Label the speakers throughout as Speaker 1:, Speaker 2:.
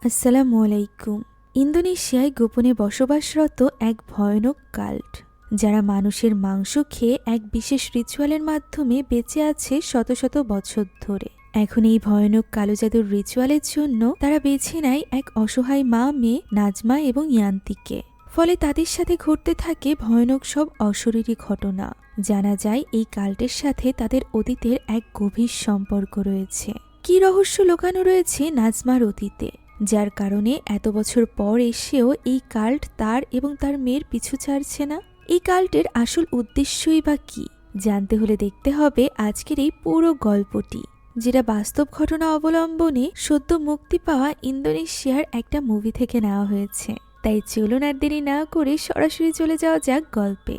Speaker 1: আসসালামু আলাইকুম। ইন্দোনেশিয়ায় গোপনে বসবাসরত এক ভয়ানক কাল্ট, যারা মানুষের মাংস খেয়ে এক বিশেষ রিচুয়ালের মাধ্যমে বেঁচে আছে শত শত বছর ধরে। এখন এই ভয়ানক কালো জাদুর রিচুয়ালের জন্য তারা বেছে নেয় এক অসহায় মা মেয়ে নাজমা এবং ইয়ান্তিকে। ফলে তাদের সাথে ঘটতে থাকে ভয়ানক সব অশরীরী ঘটনা। জানা যায় এই কাল্টের সাথে তাদের অতীতের এক গভীর সম্পর্ক রয়েছে। কি রহস্য লুকানো রয়েছে নাজমার অতীতে, যার কারণে এত বছর পর এসেও এই কাল্ট তার এবং তার মেয়ের পিছু ছাড়ছে না। এই কাল্টের আসল উদ্দেশ্যই বা কি, জানতে হলে দেখতে হবে আজকের এই পুরো গল্পটি, যেটা বাস্তব ঘটনা অবলম্বনে সদ্য মুক্তি পাওয়া ইন্দোনেশিয়ার একটা মুভি থেকে নেওয়া হয়েছে। তাই চলুন আর দেরি না করে সরাসরি চলে যাওয়া যাক গল্পে।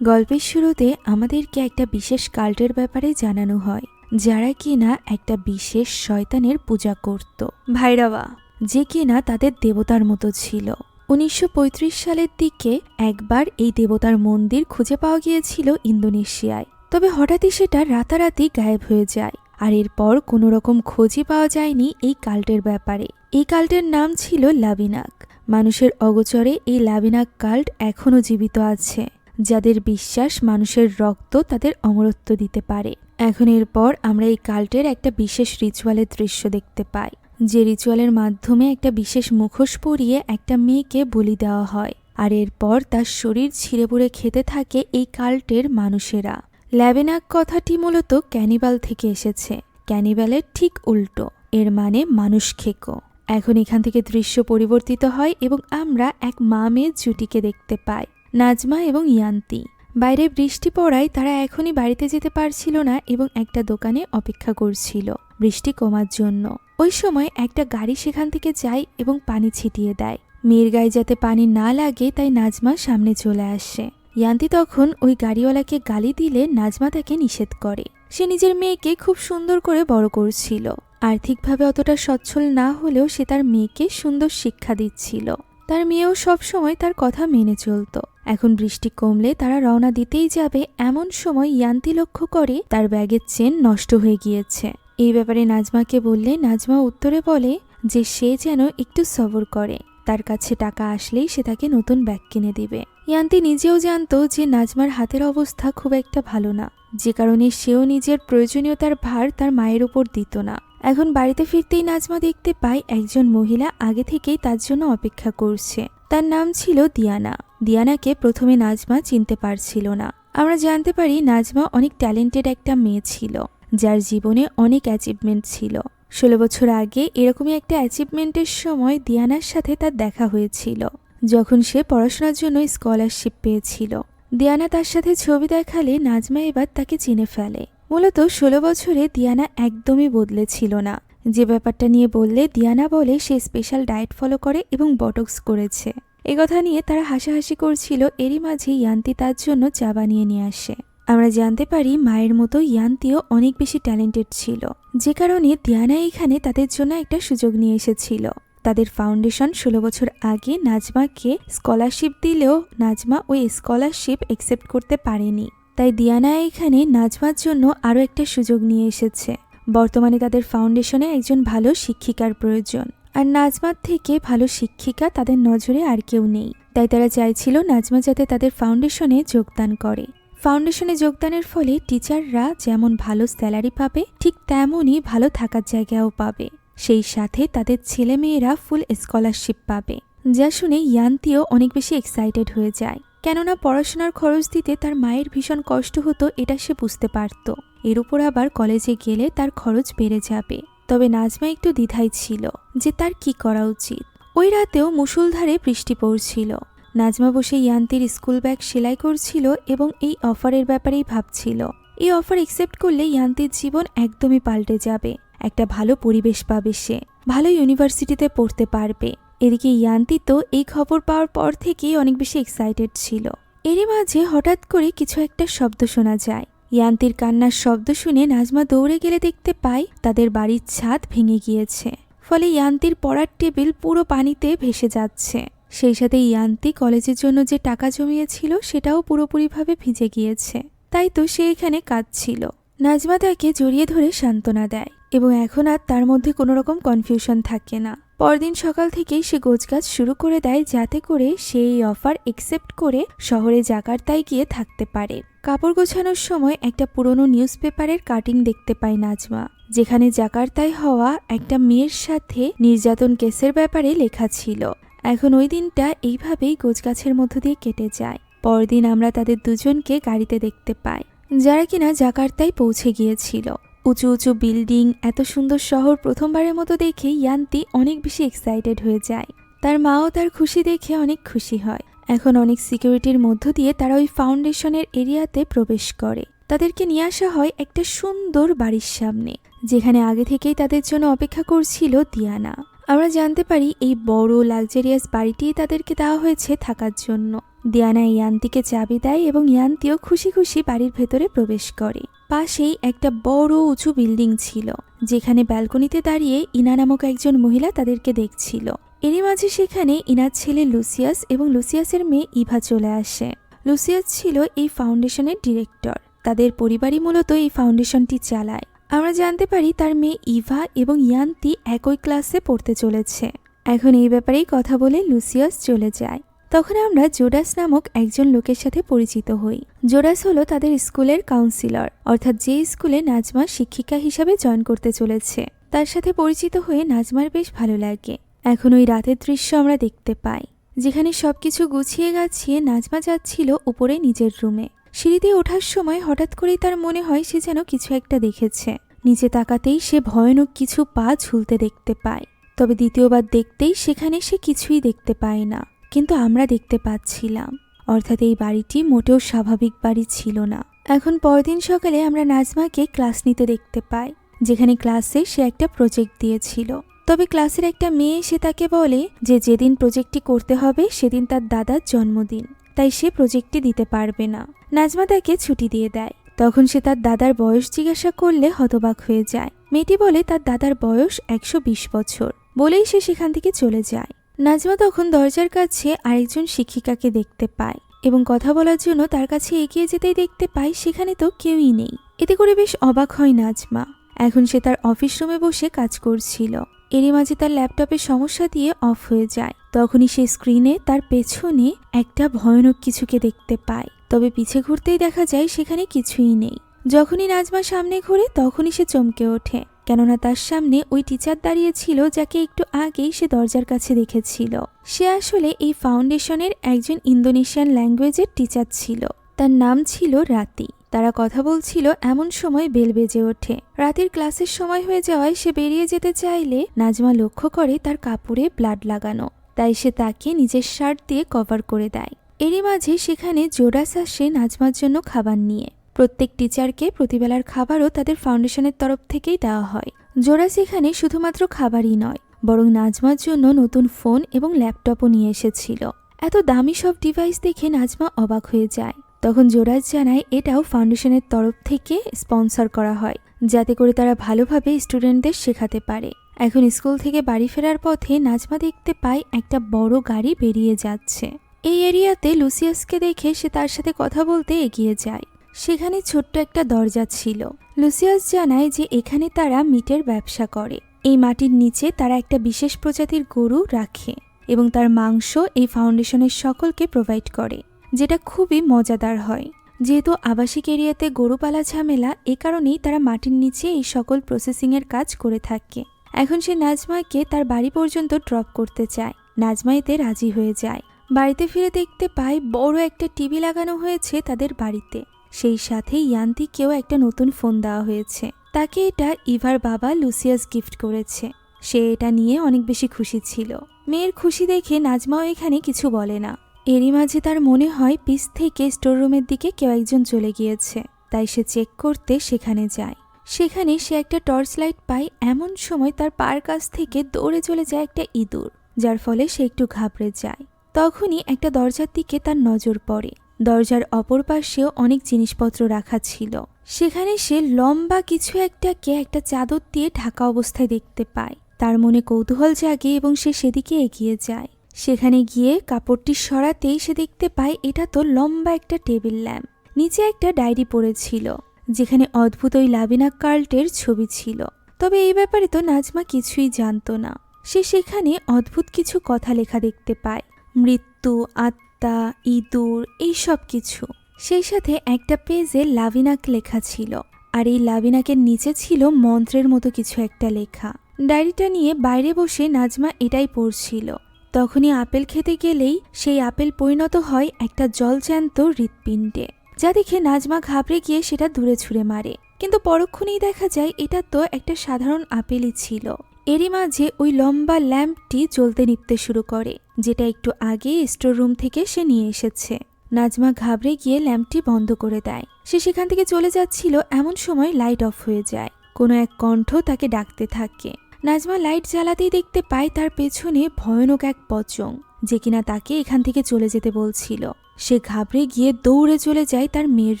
Speaker 1: গল্পের শুরুতে আমাদেরকে একটা বিশেষ কাল্টের ব্যাপারে জানানো হয়, যারা কিনা একটা বিশেষ শয়তানের পূজা করত, ভাইরাবা, যে কিনা তাদের দেবতার মতো ছিল। 1935 সালের দিকে একবার এই দেবতার মন্দির খুঁজে পাওয়া গিয়েছিল ইন্দোনেশিয়ায়। তবে হঠাৎই সেটা রাতারাতি গায়েব হয়ে যায়, আর এরপর কোনো রকম খোঁজই পাওয়া যায়নি এই কাল্টের ব্যাপারে। এই কাল্টের নাম ছিল লাবিনাক। মানুষের অগোচরে এই লাবিনাক কাল্ট এখনও জীবিত আছে, যাদের বিশ্বাস মানুষের রক্ত তাদের অমরত্ব দিতে পারে। এখন এরপর আমরা এই কাল্টের একটা বিশেষ রিচুয়ালের দৃশ্য দেখতে পাই, যে রিচুয়ালের মাধ্যমে একটা বিশেষ মুখোশ পরিয়ে একটা মেয়েকে বলি দেওয়া হয়, আর এরপর তার শরীর ছিঁড়ে পুড়ে খেতে থাকে এই কাল্টের মানুষেরা। ল্যাবেনাক কথাটি মূলত ক্যানিবাল থেকে এসেছে, ক্যানিবালের ঠিক উল্টো, এর মানে মানুষ খেকো। এখন এখান থেকে দৃশ্য পরিবর্তিত হয় এবং আমরা এক মা মেয়ের জুটিকে দেখতে পাই, নাজমা এবং ইয়ান্তি। বাইরে বৃষ্টি পড়ায় তারা এখনই বাড়িতে যেতে পারছিল না এবং একটা দোকানে অপেক্ষা করছিল বৃষ্টি কমার জন্য। ওই সময় একটা গাড়ি সেখান থেকে যায় এবং পানি ছিটিয়ে দেয়। মেয়ের গায়ে যাতে পানি না লাগে তাই নাজমা সামনে চলে আসে। ইয়ান্তি তখন ওই গাড়িওয়ালাকে গালি দিলে নাজমা তাকে নিষেধ করে। সে নিজের মেয়েকে খুব সুন্দর করে বড় করছিল। আর্থিকভাবে অতটা সচ্ছল না হলেও সে তার মেয়েকে সুন্দর শিক্ষা দিচ্ছিল। তার মেয়েও সবসময় তার কথা মেনে চলত। এখন বৃষ্টি কমলে তারা রওনা দিতেই যাবে, এমন সময় ইয়ান্তি লক্ষ্য করে তার ব্যাগের চেন নষ্ট হয়ে গিয়েছে। এই ব্যাপারে নাজমাকে বললে নাজমা উত্তরে বলে যে সে যেন একটু সবর করে, তার কাছে টাকা আসলেই সে তাকে নতুন ব্যাগ কিনে দিবে। ইয়ান্তি নিজেও জানতো যে নাজমার হাতের অবস্থা খুব একটা ভালো না, যে কারণে সেও নিজের প্রয়োজনীয়তার ভার তার মায়ের উপর দিত না। এখন বাড়িতে ফিরতেই নাজমা দেখতে পায় একজন মহিলা আগে থেকেই তার জন্য অপেক্ষা করছে। তার নাম ছিল দিয়ানা। দিয়ানাকে প্রথমে নাজমা চিনতে পারছিল না। আমরা জানতে পারি নাজমা অনেক ট্যালেন্টেড একটা মেয়ে ছিল, যার জীবনে অনেক অ্যাচিভমেন্ট ছিল। 16 বছর আগে এরকমই একটা অ্যাচিভমেন্টের সময় দিয়ানার সাথে তার দেখা হয়েছিল, যখন সে পড়াশোনার জন্য স্কলারশিপ পেয়েছিল। দিয়ানা তার সাথে ছবি দেখালে নাজমা এবার তাকে চিনে ফেলে। মূলত 16 বছরে দিয়ানা একদমই বদলে ছিল না। যে ব্যাপারটা নিয়ে বললে দিয়ানা বলে সে স্পেশাল ডায়েট ফলো করে এবং বটক্স করেছে। এ কথা নিয়ে তারা হাসাহাসি করছিল। এরই মাঝে ইয়ান্তি তার জন্য চা বানিয়ে নিয়ে আসে। আমরা জানতে পারি মায়ের মতো ইয়ান্তিও অনেক বেশি ট্যালেন্টেড ছিল, যে কারণে দিয়ানা এখানে তাদের জন্য একটা সুযোগ নিয়ে এসেছিল। তাদের ফাউন্ডেশন 16 বছর আগে নাজমাকে স্কলারশিপ দিলেও নাজমা ওই স্কলারশিপ অ্যাকসেপ্ট করতে পারেনি। তাই দিয়ানা এখানে নাজমার জন্য আরও একটা সুযোগ নিয়ে এসেছে। বর্তমানে তাদের ফাউন্ডেশনে একজন ভালো শিক্ষিকার প্রয়োজন, আর নাজমার থেকে ভালো শিক্ষিকা তাদের নজরে আর কেউ নেই। তাই তারা চাইছিল নাজমা যাতে তাদের ফাউন্ডেশনে যোগদান করে। ফাউন্ডেশনে যোগদানের ফলে টিচাররা যেমন ভালো স্যালারি পাবে, ঠিক তেমনই ভালো থাকার জায়গাও পাবে। সেই সাথে তাদের ছেলেমেয়েরা ফুল স্কলারশিপ পাবে। যা শুনে ইয়ান্তিও অনেক বেশি এক্সাইটেড হয়ে যায়, কেননা পড়াশোনার খরচ দিতে তার মায়ের ভীষণ কষ্ট হতো, এটা সে বুঝতে পারত। এর উপর আবার কলেজে গেলে তার খরচ বেড়ে যাবে। তবে নাজমা একটু দ্বিধায় ছিল যে তার কি করা উচিত। ওই রাতেও মুষলধারে বৃষ্টি পড়ছিল। নাজমা বসে ইয়ান্তির স্কুল ব্যাগ সেলাই করছিল এবং এই অফারের ব্যাপারেই ভাবছিল। এই অফার অ্যাকসেপ্ট করলে ইয়ান্তির জীবন একদমই পাল্টে যাবে। একটা ভালো পরিবেশ পাবে, সে ভালো ইউনিভার্সিটিতে পড়তে পারবে। এদিকে ইয়ান্তি তো এই খবর পাওয়ার পর থেকেই অনেক বেশি এক্সাইটেড ছিল। এরই মাঝে হঠাৎ করে কিছু একটা শব্দ শোনা যায়। ইয়ান্তির কান্নার শব্দ শুনে নাজমা দৌড়ে গেলে দেখতে পায় তাদের বাড়ির ছাদ ভেঙে গিয়েছে। ফলে ইয়ান্তির পড়ার টেবিল পুরো পানিতে ভেসে যাচ্ছে। সেই সাথে ইয়ান্তি কলেজের জন্য যে টাকা জমিয়েছিল সেটাও পুরোপুরিভাবে ভিজে গিয়েছে। তাই তো সে এখানে কাঁদছিল। নাজমা তাকে জড়িয়ে ধরে সান্ত্বনা দেয় এবং এখন আর তার মধ্যে কোনো রকম কনফিউশন থাকে না। পরদিন সকাল থেকেই সে গোছগাছ শুরু করে দেয় যাতে করে সে এই অফার একসেপ্ট করে শহরে জাকার্তায় গিয়ে থাকতে পারে। কাপড় গোছানোর সময় একটা পুরনো নিউজ পেপারের কাটিং দেখতে পায় নাজমা, যেখানে জাকার্তায় হওয়া একটা মেয়ের সাথে নির্যাতন কেসের ব্যাপারে লেখা ছিল। এখন ওই দিনটা এইভাবেই গোছগাছের মধ্য দিয়ে কেটে যায়। পরদিন আমরা তাদের দুজনকে গাড়িতে দেখতে পাই, যারা কিনা জাকার্তায় পৌঁছে গিয়েছিল। উঁচু উঁচু বিল্ডিং, এত সুন্দর শহর প্রথমবারের মতো দেখে ইয়ান্তি অনেক বেশি এক্সাইটেড হয়ে যায়। তার মাও তার খুশি দেখে অনেক খুশি হয়। এখন অনেক সিকিউরিটির মধ্য দিয়ে তারা ওই ফাউন্ডেশনের এরিয়াতে প্রবেশ করে। তাদেরকে নিয়ে আসা হয় একটা সুন্দর বাড়ির সামনে, যেখানে আগে থেকেই তাদের জন্য অপেক্ষা করছিল দিয়ানা। আমরা জানতে পারি এই বড় লাক্সারিয়াস বাড়িটি তাদেরকে দেওয়া হয়েছে থাকার জন্য। দিয়ানা ইয়ান্তিকে চাবি দেয় এবং ইয়ান্তিও খুশি খুশি বাড়ির ভেতরে প্রবেশ করে। পাশেই একটা বড় উঁচু বিল্ডিং ছিল, যেখানে ব্যালকনিতে দাঁড়িয়ে ইনা নামক একজন মহিলা তাদেরকে দেখছিল। এরই মাঝে সেখানে ইনার ছেলে লুসিয়াস এবং লুসিয়াসের মেয়ে ইভা চলে আসে। লুসিয়াস ছিল এই ফাউন্ডেশনের ডিরেক্টর। তাদের পরিবারই মূলত এই ফাউন্ডেশনটি চালায়। আমরা জানতে পারি তার মেয়ে ইভা এবং ইয়ান্তি একই ক্লাসে পড়তে চলেছে। এখন এই ব্যাপারেই কথা বলে লুসিয়াস চলে যায়। তখন আমরা জোডাস নামক একজন লোকের সাথে পরিচিত হই। জোডাস হলো তাদের স্কুলের কাউন্সিলর, অর্থাৎ যে স্কুলে নাজমা শিক্ষিকা হিসাবে জয়েন করতে চলেছে। তার সাথে পরিচিত হয়ে নাজমার বেশ ভালো লাগে। এখন ওই রাতের দৃশ্য আমরা দেখতে পাই, যেখানে সবকিছু গুছিয়ে গাছিয়ে নাজমা যাচ্ছিল উপরে নিজের রুমে। সিঁড়িতে ওঠার সময় হঠাৎ করেই তার মনে হয় সে যেন কিছু একটা দেখেছে। নিচে তাকাতেই সে ভয়ানক কিছু পা ঝুলতে দেখতে পায়। তবে দ্বিতীয়বার দেখতেই সেখানে সে কিছুই দেখতে পায় না, কিন্তু আমরা দেখতে পাচ্ছিলাম। অর্থাৎ এই বাড়িটি মোটেও স্বাভাবিক বাড়ি ছিল না। এখন পরদিন সকালে আমরা নাজমাকে ক্লাস নিতে দেখতে পাই, যেখানে ক্লাসে সে একটা প্রজেক্ট দিয়েছিল। তবে ক্লাসের একটা মেয়ে এসে তাকে বলে যে যেদিন প্রজেক্টটি করতে হবে সেদিন তার দাদার জন্মদিন, তাই সে প্রজেক্টটি দিতে পারবে না। নাজমা তাকে ছুটি দিয়ে দেয়। তখন সে তার দাদার বয়স জিজ্ঞাসা করলে হতবাক হয়ে যায়। মেয়েটি বলে তার দাদার বয়স 120 বছর, বলেই সে সেখান থেকে চলে যায়। নাজমা তখন দরজার কাছে আরেকজন শিক্ষিকাকে দেখতে পায় এবং কথা বলার জন্য তার কাছে এগিয়ে যেতেই দেখতে পায় সেখানে তো কেউই নেই। এতে করে বেশ অবাক হয় নাজমা। এখন সে তার অফিস রুমে বসে কাজ করছিল। এরই মাঝে তার ল্যাপটপের সমস্যা দিয়ে অফ হয়ে যায়। তখনই সে স্ক্রিনে তার পেছনে একটা ভয়ানক কিছুকে দেখতে পায়। তবে পিছে ঘুরতেই দেখা যায় সেখানে কিছুই নেই। যখনই নাজমা সামনে ঘুরে তখনই সে চমকে ওঠে, কেননা তার সামনে ওই টিচার দাঁড়িয়ে ছিল যাকে একটু আগেই সে দরজার কাছে দেখেছিল। সে আসলে এই ফাউন্ডেশনের একজন ইন্দোনেশিয়ান ল্যাঙ্গুয়েজের টিচার ছিল। তার নাম ছিল রাতি। তারা কথা বলছিল এমন সময় বেল বেজে ওঠে। রাতের ক্লাসের সময় হয়ে যাওয়ায় সে বেরিয়ে যেতে চাইলে নাজমা লক্ষ্য করে তার কাপড়ে ব্লাড লাগানো, তাই সে তাকে নিজের শার্ট দিয়ে কভার করে দেয়। এরই মাঝে সেখানে জোডাস আসে নাজমার জন্য খাবার নিয়ে। প্রত্যেক টিচারকে প্রতিবেলার খাবারও তাদের ফাউন্ডেশনের তরফ থেকেই দেওয়া হয়। জোডাস এখানে শুধুমাত্র খাবারই নয়, বরং নাজমার জন্য নতুন ফোন এবং ল্যাপটপও নিয়ে এসেছিল। এত দামি সব ডিভাইস দেখে নাজমা অবাক হয়ে যায়। তখন জোডাস জানায় এটাও ফাউন্ডেশনের তরফ থেকে স্পন্সর করা হয়, যাতে করে তারা ভালোভাবে স্টুডেন্টদের শেখাতে পারে। এখন স্কুল থেকে বাড়ি ফেরার পথে নাজমা দেখতে পায় একটা বড় গাড়ি বেরিয়ে যাচ্ছে। এই এরিয়াতে লুসিয়াসকে দেখে সে তার সাথে কথা বলতে এগিয়ে যায়। সেখানে ছোট্ট একটা দরজা ছিল। লুসিয়াস জানায় যে এখানে তারা মিটের ব্যবসা করে। এই মাটির নিচে তারা একটা বিশেষ প্রজাতির গরু রাখে এবং তার মাংস এই ফাউন্ডেশনের সকলকে প্রোভাইড করে, যেটা খুবই মজাদার হয়। যেহেতু আবাসিক এরিয়াতে গরু পালা ঝামেলা, এ কারণেই তারা মাটির নিচে এই সকল প্রসেসিংয়ের কাজ করে থাকে। এখন সে নাজমাকে তার বাড়ি পর্যন্ত ড্রপ করতে চায়। নাজমা এতে রাজি হয়ে যায়। বাড়িতে ফিরে দেখতে পায় বড় একটা টিভি লাগানো হয়েছে তাদের বাড়িতে। সেই সাথে ইয়ান্তিকেও একটা নতুন ফোন দেওয়া হয়েছে। তাকে এটা ইভার বাবা লুসিয়াস গিফট করেছে। সে এটা নিয়ে অনেক বেশি খুশি ছিল। মেয়ের খুশি দেখে নাজমাও এখানে কিছু বলে না। এরই মাঝে তার মনে হয় পিছ থেকে স্টোর রুমের দিকে কেউ একজন চলে গিয়েছে, তাই সে চেক করতে সেখানে যায়। সেখানে সে একটা টর্চ লাইট পায়। এমন সময় তার পার কাছ থেকে দৌড়ে চলে যায় একটা ইঁদুর, যার ফলে সে একটু ঘাবড়ে যায়। তখনই একটা দরজার দিকে তার নজর পড়ে। দরজার অপর পাশেও অনেক জিনিসপত্র রাখা ছিল। সেখানে সে লম্বা কিছু একটাকে একটা চাদর দিয়ে ঢাকা অবস্থায় দেখতে পায়। তার মনে কৌতূহল জাগে এবং সে সেদিকে এগিয়ে যায়। সেখানে গিয়ে কাপড়টি সরাতেই সে দেখতে পায় এটা তো লম্বা একটা টেবিল ল্যাম্প। নিচে একটা ডায়েরি পড়েছিল, যেখানে অদ্ভুত ওই লাবিনা কার্ল্টের ছবি ছিল। তবে এই ব্যাপারে তো নাজমা কিছুই জানতো না। সে সেখানে অদ্ভুত কিছু কথা লেখা দেখতে পায়, মৃত্যু, আত্মা, ইঁদুর, এই সব কিছু। সেই সাথে একটা পেজে লাভিনাক লেখা ছিল, আর এই লাভিনাকের নিচে ছিল মন্ত্রের মতো কিছু একটা লেখা। ডায়েরিটা নিয়ে বাইরে বসে নাজমা এটাই পড়ছিল। তখনই আপেল খেতে গেলেই সেই আপেল পরিণত হয় একটা জলজ্যান্ত হৃৎপিণ্ডে, যা দেখে নাজমা ঘাবড়ে গিয়ে সেটা দূরে ছুঁড়ে মারে। কিন্তু পরক্ষণেই দেখা যায় এটা তো একটা সাধারণ আপেলই ছিল। এরই মাঝে ওই লম্বা ল্যাম্পটি জ্বলতে নিভতে শুরু করে, যেটা একটু আগে স্টোর রুম থেকে সে নিয়ে এসেছে। নাজমা ঘাবড়ে গিয়ে ল্যাম্পটি বন্ধ করে দেয়। সে সেখান থেকে চলে যাচ্ছিল, এমন সময় লাইট অফ হয়ে যায়। কোনো এক কণ্ঠ তাকে ডাকতে থাকে। নাজমা লাইট জ্বালাতেই দেখতে পায় তার পেছনে ভয়ানক এক পচং, যে কিনা তাকে এখান থেকে চলে যেতে বলছিল। সে ঘাবড়ে গিয়ে দৌড়ে চলে যায় তার মেয়ের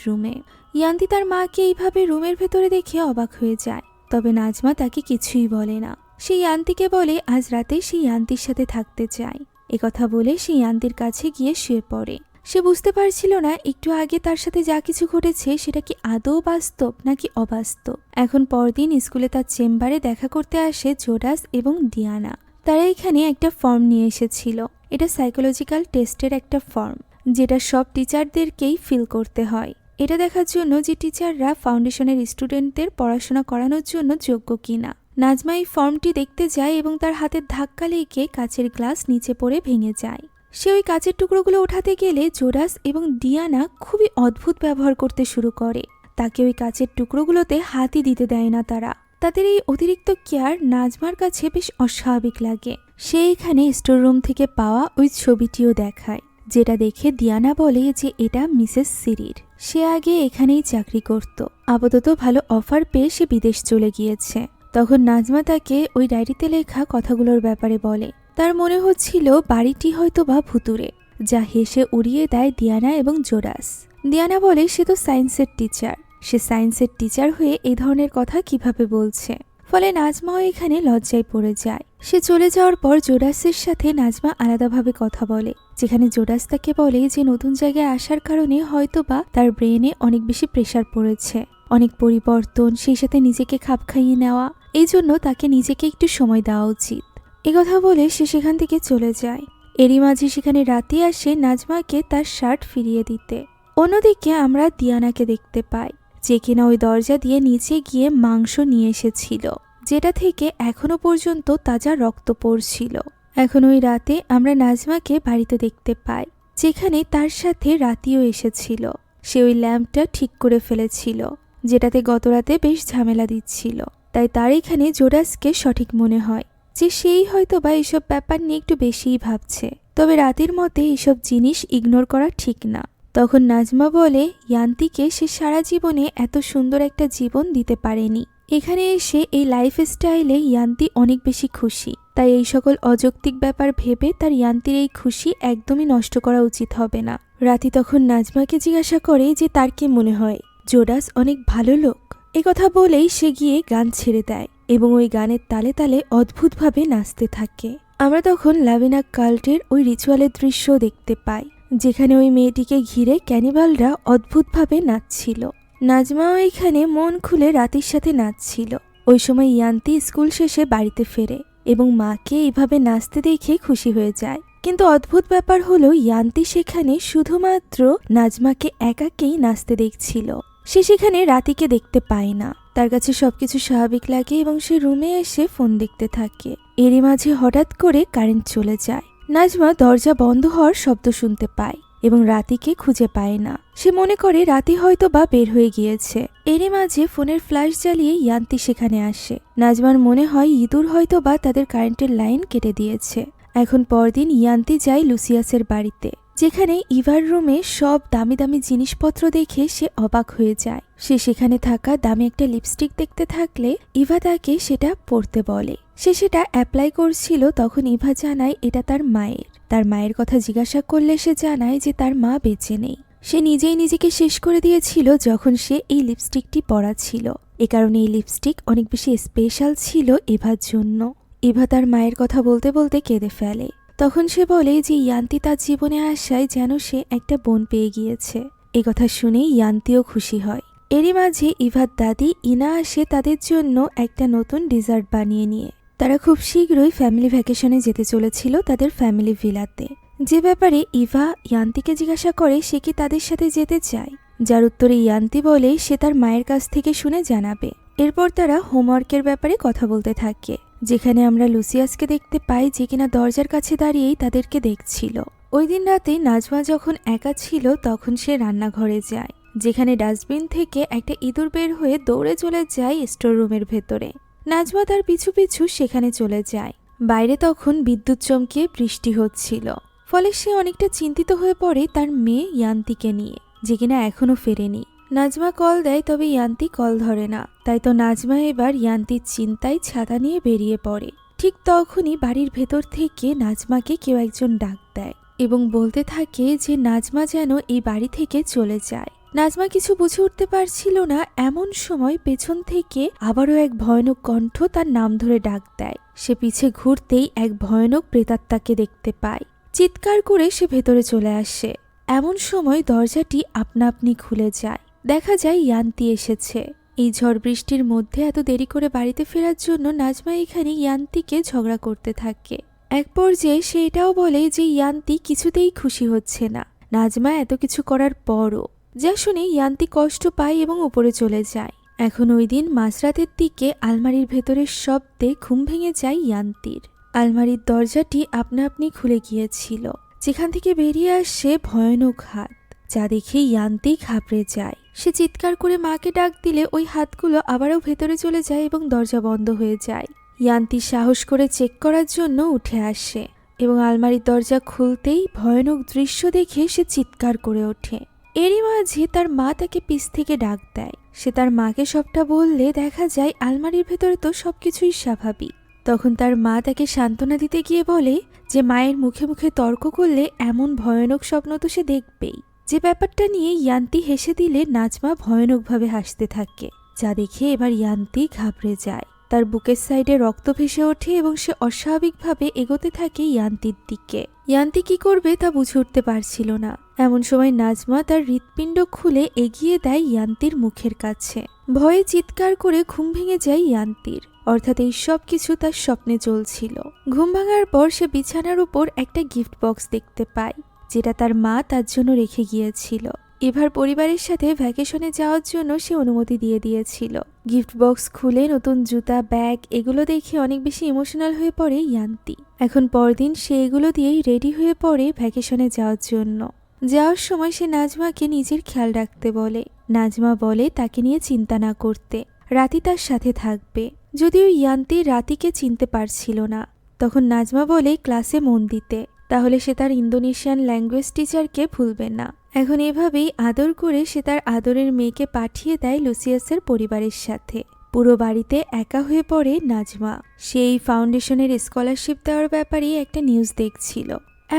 Speaker 1: রুমে। ইয়ান্তি তার মাকে এইভাবে রুমের ভেতরে দেখে অবাক হয়ে যায়, তবে নাজমা তাকে কিছুই বলে না। সে ইয়ান্তিকে বলে আজ রাতে সে ইয়ান্তির সাথে থাকতে চায়। একথা বলে সে ইয়ান্তির কাছে গিয়ে শুয়ে পড়ে। সে বুঝতে পারছিল না একটু আগে তার সাথে যা কিছু ঘটেছে সেটা কি আদৌ বাস্তব নাকি অবাস্তব। এখন পরদিন স্কুলে তার চেম্বারে দেখা করতে আসে জোডাস এবং ডিয়ানা। তারা এখানে একটা ফর্ম নিয়ে এসেছিল। এটা সাইকোলজিক্যাল টেস্টের একটা ফর্ম, যেটা সব টিচারদেরকেই ফিল করতে হয়। এটা দেখার জন্য যে টিচাররা ফাউন্ডেশনের স্টুডেন্টদের পড়াশোনা করানোর জন্য যোগ্য কিনা। নাজমা এই ফর্মটি দেখতে যায় এবং তার হাতের ধাক্কা লেগে কাচের গ্লাস নিচে পড়ে ভেঙে যায়। সে ওই কাচের টুকরোগুলো ওঠাতে গেলে জোডাস এবং ডিয়ানা খুবই অদ্ভুত ব্যবহার করতে শুরু করে। তাকে ওই কাচের টুকরোগুলোতে হাতই দিতে দেয় না তারা। তাদের এই অতিরিক্ত কেয়ার নাজমার কাছে বেশ অস্বাভাবিক লাগে। সে এখানে স্টোর রুম থেকে পাওয়া ওই ছবিটিও দেখায়, যেটা দেখে ডিয়ানা বলে যে এটা মিসেস সিরির। সে আগে এখানেই চাকরি করত, আপাতত ভালো অফার পেয়ে সে বিদেশ চলে গিয়েছে। তখন নাজমা তাকে ওই ডায়েরিতে লেখা কথাগুলোর ব্যাপারে বলে। তার মনে হচ্ছিল বাড়িটি হয়তো বা ভুতুরে, যা হেসে উড়িয়ে দেয় ডিয়ানা এবং জোডাস। ডিয়ানা বলে সে তো সায়েন্সের টিচার, সে সায়েন্সের টিচার হয়ে এই ধরনের কথা কিভাবে বলছে। ফলে নাজমাও এখানে লজ্জায় পড়ে যায়। সে চলে যাওয়ার পর জোডাসের সাথে নাজমা আলাদাভাবে কথা বলে, যেখানে জোডাস তাকে বলে যে নতুন জায়গায় আসার কারণে হয়তোবা তার ব্রেনে অনেক বেশি প্রেসার পড়েছে, অনেক পরিবর্তন, সেই সাথে নিজেকে খাপ খাইয়ে নেওয়া, এই জন্য তাকে নিজেকে একটু সময় দেওয়া উচিত। একথা বলে সে সেখান থেকে চলে যায়। এরই মাঝে সেখানে রাতি আসে নাজমাকে তার শার্ট ফিরিয়ে দিতে। অন্যদিকে আমরা ডিয়ানাকে দেখতে পাই, যে কিনা ওই দরজা দিয়ে নিচে গিয়ে মাংস নিয়ে এসেছিল, যেটা থেকে এখনো পর্যন্ত তাজা রক্ত পড়ছিল। এখন ওই রাতে আমরা নাজমাকে বাড়িতে দেখতে পাই, যেখানে তার সাথে রাতিও এসেছিল। সে ওই ল্যাম্পটা ঠিক করে ফেলেছিল, যেটাতে গতরাতে বেশ ঝামেলা দিচ্ছিল। তাই তার এখানে জোডাসকে সঠিক মনে হয় যে সেই হয়তো বা এইসব ব্যাপার নিয়ে একটু বেশিই ভাবছে। তবে রাতের মতে এইসব জিনিস ইগনোর করা ঠিক না। তখন নাজমা বলে ইয়ান্তিকে সে সারা জীবনে এত সুন্দর একটা জীবন দিতে পারেনি। এখানে এসে এই লাইফস্টাইলে ইয়ান্তি অনেক বেশি খুশি, তাই এই সকল অযৌক্তিক ব্যাপার ভেবে তার ইয়ান্তির এই খুশি একদমই নষ্ট করা উচিত হবে না। রাতি তখন নাজমাকে জিজ্ঞাসা করে যে তার কি মনে হয় জোডাস অনেক ভালো লোক। একথা বলেই সে গিয়ে গান ছেড়ে দেয় এবং ওই গানের তালে তালে অদ্ভুতভাবে নাচতে থাকে। আমরা তখন লাভিনাক কাল্টের ওই রিচুয়ালের দৃশ্য দেখতে পাই, যেখানে ওই মেয়েটিকে ঘিরে ক্যানিবালরা অদ্ভুতভাবে নাচছিল। নাজমাও এখানে মন খুলে রাতির সাথে নাচছিল। ওই সময় ইয়ান্তি স্কুল শেষে বাড়িতে ফেরে এবং মাকে এইভাবে নাচতে দেখে খুশি হয়ে যায়। কিন্তু অদ্ভুত ব্যাপার হলো ইয়ান্তি সেখানে শুধুমাত্র নাজমাকে একাকেই নাচতে দেখছিল। সে সেখানে রাতিকে দেখতে পায় না। তার কাছে সবকিছু স্বাভাবিক লাগে এবং সে রুমে এসে ফোন দেখতে থাকে। এরই মাঝে হঠাৎ করে কারেন্ট চলে যায়। নাজমা দরজা বন্ধ হওয়ার শব্দ শুনতে পায় এবং রাতিকে খুঁজে পায় না। সে মনে করে রাতি হয়তো বা বের হয়ে গিয়েছে। এরই মাঝে ফোনের ফ্ল্যাশ জ্বালিয়ে ইয়ান্তি সেখানে আসে। নাজমার মনে হয় ইঁদুর হয়তো বা তাদের কারেন্টের লাইন কেটে দিয়েছে। এখন পরদিন ইয়ান্তি যায় লুসিয়াসের বাড়িতে, যেখানে ইভার রুমে সব দামি দামি জিনিসপত্র দেখে সে অবাক হয়ে যায়। সে সেখানে থাকা দামি একটা লিপস্টিক দেখতে থাকলে ইভা তাকে সেটা পরতে বলে। সে সেটা অ্যাপ্লাই করছিল, তখন ইভা জানায় এটা তার মায়ের। তার মায়ের কথা জিজ্ঞাসা করলে সে জানায় যে তার মা বেঁচে নেই। সে নিজেই নিজেকে শেষ করে দিয়েছিল যখন সে এই লিপস্টিকটি পরা ছিল। এ কারণে এই লিপস্টিক অনেক বেশি স্পেশাল ছিল ইভার জন্য। ইভা তার মায়ের কথা বলতে বলতে কেঁদে ফেলে। তখন সে বলে যে ইয়ান্তি তার জীবনে আসায় যেন সে একটা বোন পেয়ে গিয়েছে। এ কথা শুনে ইয়ান্তিও খুশি হয়। এরই মাঝে ইভার দাদি ইনা আসে তাদের জন্য একটা নতুন ডিজার্ট বানিয়ে নিয়ে। তারা খুব শীঘ্রই ফ্যামিলি ভ্যাকেশনে যেতে চলেছিল তাদের ফ্যামিলি ভিলাতে, যে ব্যাপারে ইভা ইয়ান্তিকে জিজ্ঞাসা করে সে কি তাদের সাথে যেতে চায়, যার উত্তরে ইয়ান্তি বলে সে তার মায়ের কাছ থেকে শুনে জানাবে। এরপর তারা হোমওয়ার্কের ব্যাপারে কথা বলতে থাকে, যেখানে আমরা লুসিয়াসকে দেখতে পাই যে কিনা দরজার কাছে দাঁড়িয়েই তাদেরকে দেখছিল। ওই দিন রাতে নাজমা যখন একা ছিল তখন সে রান্নাঘরে যায়, যেখানে ডাস্টবিন থেকে একটা ইঁদুর বের হয়ে দৌড়ে চলে যায় স্টোর রুমের ভেতরে। নাজমা তার পিছু পিছু সেখানে চলে যায়। বাইরে তখন বিদ্যুৎ চমকিয়ে বৃষ্টি হচ্ছিল, ফলে সে অনেকটা চিন্তিত হয়ে পড়ে তার মেয়ে ইয়ান্তিকে নিয়ে, যে কিনা এখনো ফেরেনি। নাজমা কল দেয়, তবে ইয়ান্তি কল ধরে না। তাই তো নাজমা এবার ইয়ান্তির চিন্তায় ছাতা নিয়ে বেরিয়ে পড়ে। ঠিক তখনই বাড়ির ভেতর থেকে নাজমাকে কেউ একজন ডাক দেয় এবং বলতে থাকে যে নাজমা যেন এই বাড়ি থেকে চলে যায়। নাজমা কিছু বুঝে উঠতে পারছিল না, এমন সময় পেছন থেকে আবারও এক ভয়ানক কণ্ঠ তার নাম ধরে ডাক দেয়। সে পিছে ঘুরতেই এক ভয়ানক প্রেতাত্মাকে দেখতে পায়। চিৎকার করে সে ভেতরে চলে আসে। এমন সময় দরজাটি আপনা আপনি খুলে যায়। দেখা যায় ইয়ান্তি এসেছে। এই ঝড় বৃষ্টির মধ্যে এত দেরি করে বাড়িতে ফেরার জন্য নাজমা এখানে ইয়ান্তিকে ঝগড়া করতে থাকে। এক পর্যায়ে সে এটাও বলে যে ইয়ান্তি কিছুতেই খুশি হচ্ছে না নাজমা এত কিছু করার পরও, যা শুনে ইয়ান্তি কষ্ট পায় এবং উপরে চলে যায়। এখন ওই দিন মাঝরাতের দিকে আলমারির ভেতরের শব্দে ঘুম ভেঙে যায় ইয়ান্তির। আলমারির দরজাটি আপনা আপনি খুলে গিয়েছিল, যেখান থেকে বেরিয়ে আসে ভয়ানক হাত, যা দেখে ইয়ান্তি ঘাবড়ে যায়। সে চিৎকার করে মাকে ডাক দিলে ওই হাতগুলো আবারও ভেতরে চলে যায় এবং দরজা বন্ধ হয়ে যায়। ইয়ান্তি সাহস করে চেক করার জন্য উঠে আসে এবং আলমারির দরজা খুলতেই ভয়ানক দৃশ্য দেখে সে চিৎকার করে ওঠে। এরই মাঝে তার মা তাকে পিছ থেকে ডাক দেয়। সে তার মাকে সবটা বললে দেখা যায় আলমারির ভেতরে তো সবকিছুই স্বাভাবিক। তখন তার মা তাকে সান্ত্বনা দিতে গিয়ে বলে যে মায়ের মুখে মুখে তর্ক করলে এমন ভয়ানক স্বপ্ন তো সে দেখবেই। যে ব্যাপারটা নিয়ে ইয়ান্তি হেসে দিলে নাজমা ভয়ানকভাবে হাসতে থাকে, যা দেখে এবার ইয়ান্তি ঘাবড়ে যায়। তার বুকের সাইডে রক্ত ভেসে ওঠে এবং সে অস্বাভাবিকভাবে এগোতে থাকে ইয়ান্তির দিকে। ইয়ান্তি কি করবে তা বুঝে উঠতে পারছিল না। এমন সময় নাজমা তার হৃৎপিণ্ড খুলে এগিয়ে দেয় ইয়ান্তির মুখের কাছে। ভয়ে চিৎকার করে ঘুম ভেঙে যায় ইয়ান্তির, অর্থাৎ এই সব কিছু তার স্বপ্নে চলছিল। ঘুম ভাঙার পর সে বিছানার উপর একটা গিফট বক্স দেখতে পায়, যেটা তার মা তার জন্য রেখে গিয়েছিল। এবার পরিবারের সাথে ভ্যাকেশনে যাওয়ার জন্য সে অনুমতি দিয়ে দিয়েছিল। গিফট বক্স খুলে নতুন জুতা, ব্যাগ এগুলো দেখে অনেক বেশি ইমোশনাল হয়ে পড়ে ইয়ান্তি। এখন পরদিন সে এগুলো দিয়েই রেডি হয়ে পড়ে ভ্যাকেশনে যাওয়ার জন্য। যাওয়ার সময় সে নাজমাকে নিজের খেয়াল রাখতে বলে। নাজমা বলে তাকে নিয়ে চিন্তা না করতে, রাতি তার সাথে থাকবে। যদিও ইয়ান্তি রাতিকে চিনতে পারছিল না, তখন নাজমা বলে ক্লাসে মন দিতে, তাহলে সে তার ইন্দোনেশিয়ান ল্যাঙ্গুয়েজ টিচারকে ভুলবে না। এখন এভাবেই আদর করে সে তার আদরের মেয়েকে পাঠিয়ে দেয় লুসিয়াসের পরিবারের সাথে। পুরো বাড়িতে একা হয়ে পড়ে নাজমা। সেই ফাউন্ডেশনের স্কলারশিপ দেওয়ার ব্যাপারে একটা নিউজ দেখছিল।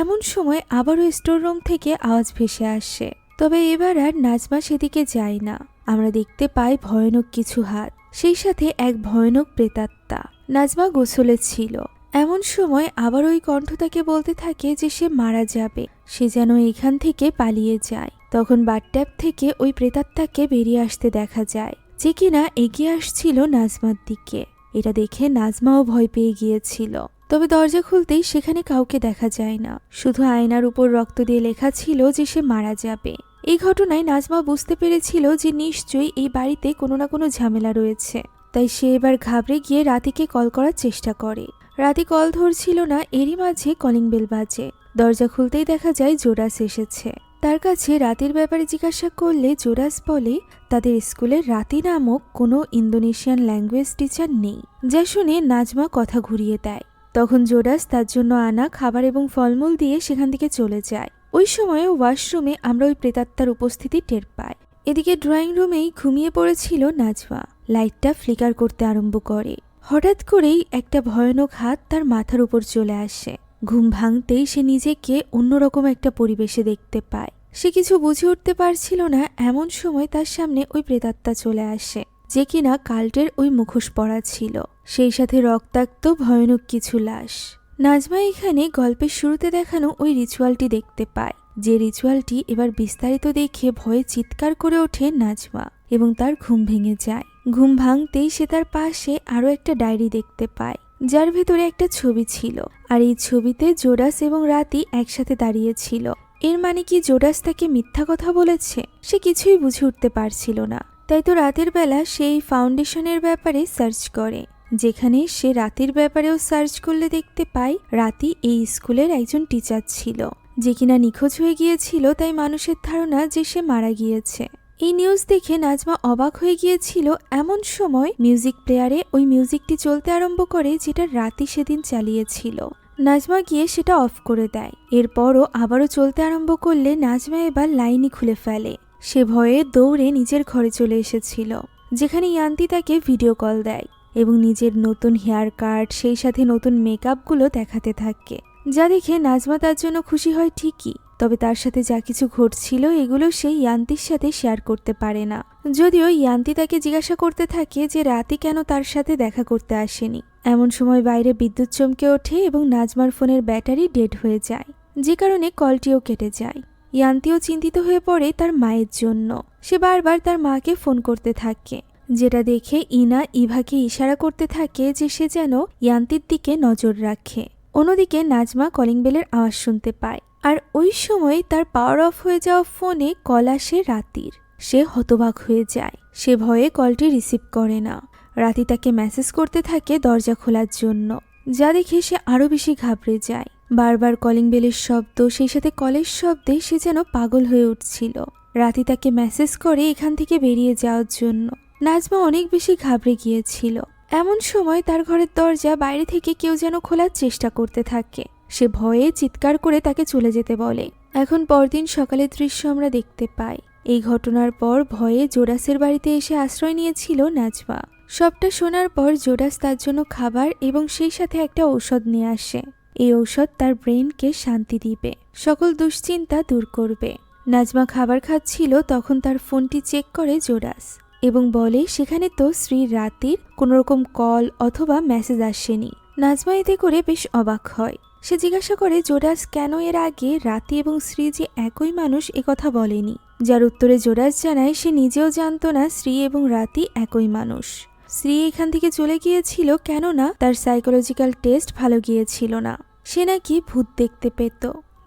Speaker 1: এমন সময় আবারও স্টোর রুম থেকে আওয়াজ ভেসে আসে, তবে এবার আর নাজমা সেদিকে যায় না। আমরা দেখতে পাই ভয়ানক কিছু হাত, সেই সাথে এক ভয়ানক প্রেতাত্মা। নাজমা গোসলে ছিল। এমন সময় আবার ওই কণ্ঠ তাকে বলতে থাকে যে সে মারা যাবে, সে যেন এখান থেকে পালিয়ে যায়। তখন বাথট্যাব থেকে ওই প্রেতাত্মাকে বেরিয়ে আসতে দেখা যায়, যে কিনা এগিয়ে আসছিল নাজমার দিকে। এটা দেখে নাজমাও ভয় পেয়ে গিয়েছিল, তবে দরজা খুলতেই সেখানে কাউকে দেখা যায় না, শুধু আয়নার উপর রক্ত দিয়ে লেখা ছিল যে সে মারা যাবে। এই ঘটনায় নাজমা বুঝতে পেরেছিল যে নিশ্চয়ই এই বাড়িতে কোনো না কোনো ঝামেলা রয়েছে। তাই সে এবার ঘাবড়ে গিয়ে রাতিকে কল করার চেষ্টা করে। রাতি কল ধরছিল না, এরই মাঝে কলিং বেল বাজে। দরজা খুলতেই দেখা যায় জোরাস এসেছে। তার কাছে রাতের ব্যাপারে জিজ্ঞাসা করলে জোরাস বলে তাদের স্কুলে রাতি নামক কোনো ইন্দোনেশিয়ান ল্যাঙ্গুয়েজ টিচার নেই, যা শুনে নাজমা কথা ঘুরিয়ে দেয়। তখন জোরাস তার জন্য আনা খাবার এবং ফলমূল দিয়ে সেখান থেকে চলে যায়। ওই সময়ে ওয়াশরুমে আমরা ওই প্রেতাত্মার উপস্থিতি টের পাই। এদিকে ড্রয়িং রুমেই ঘুমিয়ে পড়েছিল নাজমা। লাইটটা ফ্লিকার করতে আরম্ভ করে। হঠাৎ করেই একটা ভয়ানক হাত তার মাথার উপর চলে আসে। ঘুম ভাঙতেই সে নিজেকে অন্যরকম একটা পরিবেশে দেখতে পায়। সে কিছু বুঝে উঠতে পারছিল না। এমন সময় তার সামনে ওই প্রেতাত্মা চলে আসে, যে কিনা কাল্টের ওই মুখোশ পরা ছিল, সেই সাথে রক্তাক্ত ভয়ানক কিছু লাশ। নাজমা এখানে গল্পের শুরুতে দেখানো ওই রিচুয়ালটি দেখতে পায়, যে রিচুয়ালটি এবার বিস্তারিত দেখে ভয়ে চিৎকার করে ওঠে নাজমা এবং তার ঘুম ভেঙে যায়। ঘুম ভাঙতেই সে তার পাশে আরও একটা ডায়েরি দেখতে পায়, যার ভেতরে একটা ছবি ছিল, আর এই ছবিতে জোডাস এবং রাতি একসাথে দাঁড়িয়েছিল। এর মানে কি জোডাস তাকে মিথ্যা কথা বলেছে? সে কিছুই বুঝে উঠতে পারছিল না। তাই তো রাতের বেলা সেই ফাউন্ডেশনের ব্যাপারে সার্চ করে, যেখানে সে রাতির ব্যাপারেও সার্চ করলে দেখতে পায় রাতি এই স্কুলের একজন টিচার ছিল, যে কিনা নিখোঁজ হয়ে গিয়েছিল। তাই মানুষের ধারণা যে সে মারা গিয়েছে। এই নিউজ দেখে নাজমা অবাক হয়ে গিয়েছিল। এমন সময় মিউজিক প্লেয়ারে ওই মিউজিকটি চলতে আরম্ভ করে, যেটা রাতি সেদিন চালিয়েছিল। নাজমা গিয়ে সেটা অফ করে দেয়। এরপরও আবারও চলতে আরম্ভ করলে নাজমা এবার লাইনই খুলে ফেলে। সে ভয়ে দৌড়ে নিজের ঘরে চলে এসেছিল, যেখানে ইয়ান্তি তাকে ভিডিও কল দেয় এবং নিজের নতুন হেয়ার কাট সেই সাথে নতুন মেকআপগুলো দেখাতে থাকে, যা দেখে নাজমা তার জন্য খুশি হয় ঠিকই। তবে তার সাথে যা কিছু ঘটছিল এগুলো সে ইয়ান্তির সাথে শেয়ার করতে পারে না। যদিও ইয়ান্তি তাকে জিজ্ঞাসা করতে থাকে যে রাতি কেন তার সাথে দেখা করতে আসেনি। এমন সময় বাইরে বিদ্যুৎ চমকে ওঠে এবং নাজমার ফোনের ব্যাটারি ডেড হয়ে যায়, যে কারণে কলটিও কেটে যায়। ইয়ান্তিও চিন্তিত হয়ে পড়ে তার মায়ের জন্য। সে বারবার তার মাকে ফোন করতে থাকে, যেটা দেখে ইনা ইভাকে ইশারা করতে থাকে যে সে যেন ইয়ান্তির দিকে নজর রাখে। অন্যদিকে নাজমা কলিং বেলের আওয়াজ শুনতে পায়, আর ওই সময় তার পাওয়ার অফ হয়ে যাওয়া ফোনে কল আসে রাতির। সে হতবাক হয়ে যায়। সে ভয়ে কলটি রিসিভ করে না। রাতি তাকে মেসেজ করতে থাকে দরজা খোলার জন্য, যা দেখে সে আরো বেশি ঘাবড়ে যায়। বারবার কলিং বেলের শব্দ সেই সাথে কলের শব্দে সে যেন পাগল হয়ে উঠছিল। রাতি তাকে মেসেজ করে এখান থেকে বেরিয়ে যাওয়ার জন্য। নাজমা অনেক বেশি ঘাবড়ে গিয়েছিল। এমন সময় তার ঘরের দরজা বাইরে থেকে কেউ যেন খোলার চেষ্টা করতে থাকে। সে ভয়ে চিৎকার করে তাকে চলে যেতে বলে। এখন পরদিন সকালের দৃশ্য আমরা দেখতে পাই। এই ঘটনার পর ভয়ে জোডাসের বাড়িতে এসে আশ্রয় নিয়েছিল নাজমা। সবটা শোনার পর জোডাস তার জন্য খাবার এবং সেই সাথে একটা ঔষধ নিয়ে আসে। এই ঔষধ তার ব্রেনকে শান্তি দিবে, সকল দুশ্চিন্তা দূর করবে। নাজমা খাবার খাচ্ছিল, তখন তার ফোনটি চেক করে জোডাস এবং বলে সেখানে তো শ্রী রাতির কোনোরকম কল অথবা মেসেজ আসেনি। নাজমা এতে করে বেশ অবাক হয়। সে জিজ্ঞাসা করে জোডাস কেন এর আগে রাতি এবং শ্রী যে একই মানুষ একথা বলেনি, যার উত্তরে জোডাস জানায় সে নিজেও জানত না শ্রী এবং রাতি একই মানুষ। শ্রী এখান থেকে চলে গিয়েছিল কেননা তার সাইকোলজিক্যাল টেস্ট ভালো গিয়েছিল না, সে নাকি ভূত দেখতে পেত।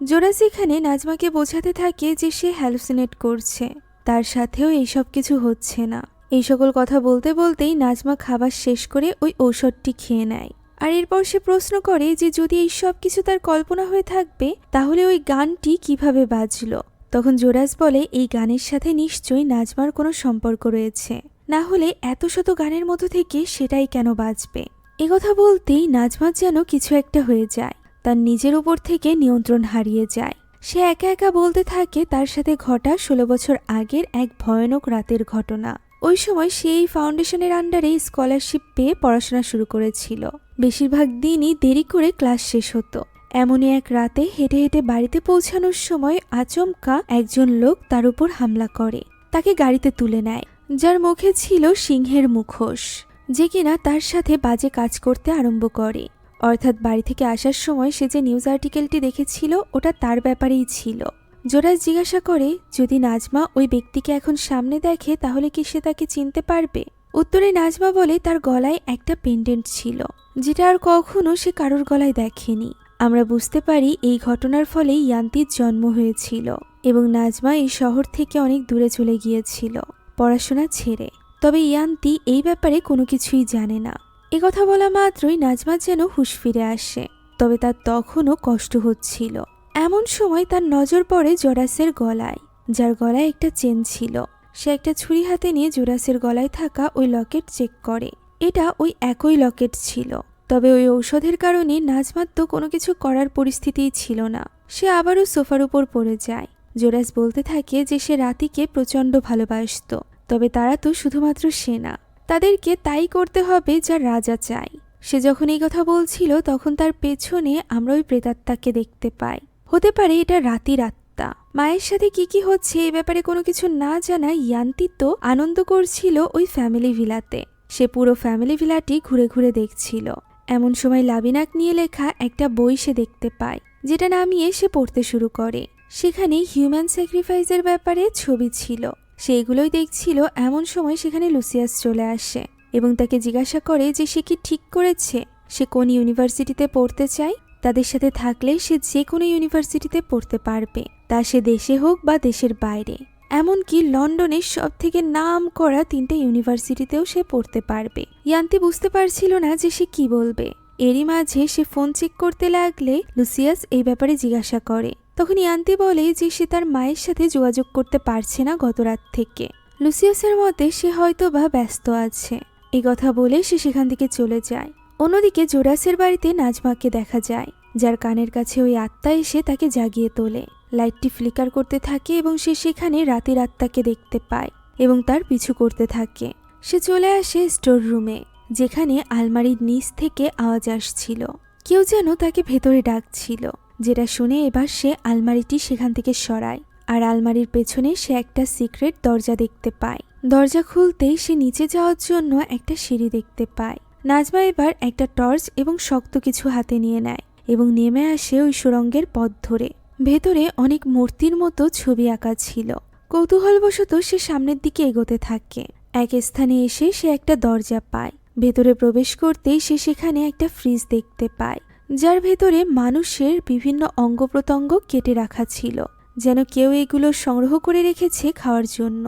Speaker 1: জোডাস এখানে নাজমাকে বোঝাতে থাকে যে সে হ্যালুসিনেট করছে, তার সাথেও এইসব কিছু হচ্ছে না। এই সকল কথা বলতে বলতেই নাজমা খাবার শেষ করে ওই ঔষধটি খেয়ে নেয়। আর এরপর সে প্রশ্ন করে যে যদি এই সব কিছু তার কল্পনা হয়ে থাকবে তাহলে ওই গানটি কিভাবে বাজলো। তখন জোডাস বলে এই গানের সাথে নিশ্চয়ই নাজমার কোনো সম্পর্ক রয়েছে, না হলে এত শত গানের মধ্য থেকে সেটাই কেন বাজবে। একথা বলতেই নাজমার যেন কিছু একটা হয়ে যায়, তার নিজের উপর থেকে নিয়ন্ত্রণ হারিয়ে যায়। সে একা একা বলতে থাকে তার সাথে ঘটা 16 বছর আগের এক ভয়ানক রাতের ঘটনা। ওই সময় সে এই ফাউন্ডেশনের আন্ডারে স্কলারশিপ পেয়ে পড়াশোনা শুরু করেছিল। বেশিরভাগ দিনই দেরি করে ক্লাস শেষ হতো। এমনই এক রাতে হেঁটে হেঁটে বাড়িতে পৌঁছানোর সময় আচমকা একজন লোক তার উপর হামলা করে, তাকে গাড়িতে তুলে নেয়, যার মুখে ছিল সিংহের মুখোশ, যে কিনা তার সাথে বাজে কাজ করতে আরম্ভ করে। অর্থাৎ বাড়ি থেকে আসার সময় সে যে নিউজ আর্টিকেলটি দেখেছিল ওটা তার ব্যাপারেই ছিল। জোডাস জিজ্ঞাসা করে যদি নাজমা ওই ব্যক্তিকে এখন সামনে দেখে তাহলে কি সে তাকে চিনতে পারবে। উত্তরে নাজমা বলে তার গলায় একটা পেন্ডেন্ট ছিল, যেটা আর কখনো সে কারোর গলায় দেখেনি। আমরা বুঝতে পারি এই ঘটনার ফলে ইয়ান্তির জন্ম হয়েছিল এবং নাজমা এই শহর থেকে অনেক দূরে চলে গিয়েছিল পড়াশোনা ছেড়ে। তবে ইয়ান্তি এই ব্যাপারে কোনো কিছুই জানে না। একথা বলা মাত্রই নাজমার যেন হুঁশ ফিরে আসে, তবে তার তখনও কষ্ট হচ্ছিল। এমন সময় তার নজর পড়ে জোডাসের গলায়, যার গলায় একটা চেন ছিল। সে একটা ছুরি হাতে নিয়ে জোডাসের গলায় থাকা ওই লকেট চেক করে। এটা ওই একই লকেট ছিল। তবে ওই ঔষধের কারণে নাজমার তো কোনো কিছু করার পরিস্থিতিই ছিল না। সে আবারও সোফার উপর পড়ে যায়। জোডাস বলতে থাকে যে সে রাতিকে প্রচণ্ড ভালোবাসত, তবে তারা তো শুধুমাত্র সে না, তাদেরকে তাই করতে হবে যা রাজা চায়। সে যখন এই কথা বলছিল তখন তার পেছনে আমরা ওই প্রেতাত্মাকে দেখতে পাই। হতে পারে এটা রাতির আত্মা। মায়ের সাথে কি কি হচ্ছে এই ব্যাপারে কোনো কিছু না জানা ইয়ান্তি তো আনন্দ করছিল ওই ফ্যামিলি ভিলাতে। সে পুরো ফ্যামিলি ভিলাটি ঘুরে ঘুরে দেখছিল। এমন সময় লাবিনাক নিয়ে লেখা একটা বই সে দেখতে পায়, যেটা নামিয়ে সে পড়তে শুরু করে। সেখানে হিউম্যান স্যাক্রিফাইসের ব্যাপারে ছবি ছিল। সেইগুলোই দেখছিল। এমন সময় সেখানে লুসিয়াস চলে আসে এবং তাকে জিজ্ঞাসা করে যে সে কি ঠিক করেছে। সে কোন ইউনিভার্সিটিতে পড়তে চায়। তাদের সাথে থাকলে সে যে কোনো ইউনিভার্সিটিতে পড়তে পারবে, তা সে দেশে হোক বা দেশের বাইরে। এমনকি লন্ডনের সবথেকে নাম করা 3টে ইউনিভার্সিটিতেও সে পড়তে পারবে। ইয়ান্তি বুঝতে পারছিল না যে সে কি বলবে। এরই মাঝে সে ফোন চেক করতে লাগলে লুসিয়াস এই ব্যাপারে জিজ্ঞাসা করে। তখন ইয়ান্তি বলে যে সে তার মায়ের সাথে যোগাযোগ করতে পারছে না গত রাত থেকে। লুসিয়াসের মতে সে হয়তো বা ব্যস্ত আছে। এই কথা বলে সে সেখান থেকে চলে যায়। অন্যদিকে জোরাসের বাড়িতে নাজমাকে দেখা যায়, যার কানের কাছে ওই আত্মা এসে তাকে জাগিয়ে তোলে। লাইটটি ফ্লিকার করতে থাকে এবং সে সেখানে রাতের আত্মাকে দেখতে পায় এবং তার পিছু করতে থাকে। সে চলে আসে স্টোর রুমে, যেখানে আলমারির নিচ থেকে আওয়াজ আসছিল। কেউ যেন তাকে ভেতরে ডাকছিল, যেটা শুনে এবার সে আলমারিটি সেখান থেকে সরায়। আর আলমারির পেছনে সে একটা সিক্রেট দরজা দেখতে পায়। দরজা খুলতেই সে নিচে যাওয়ার জন্য একটা সিঁড়ি দেখতে পায়। নাজমা এবার একটা টর্চ এবং শক্ত কিছু হাতে নিয়ে নেয় এবং নেমে আসে ওই সুড়ঙ্গের পথ ধরে। ভেতরে অনেক মূর্তির মতো ছবি আঁকা ছিল। কৌতূহলবশত সে সামনের দিকে এগোতে থাকে। এক স্থানে এসে সে একটা দরজা পায়। ভেতরে প্রবেশ করতেই সে সেখানে একটা ফ্রিজ দেখতে পায়, যার ভেতরে মানুষের বিভিন্ন অঙ্গ প্রত্যঙ্গ কেটে রাখা ছিল, যেন কেউ এগুলো সংগ্রহ করে রেখেছে খাওয়ার জন্য।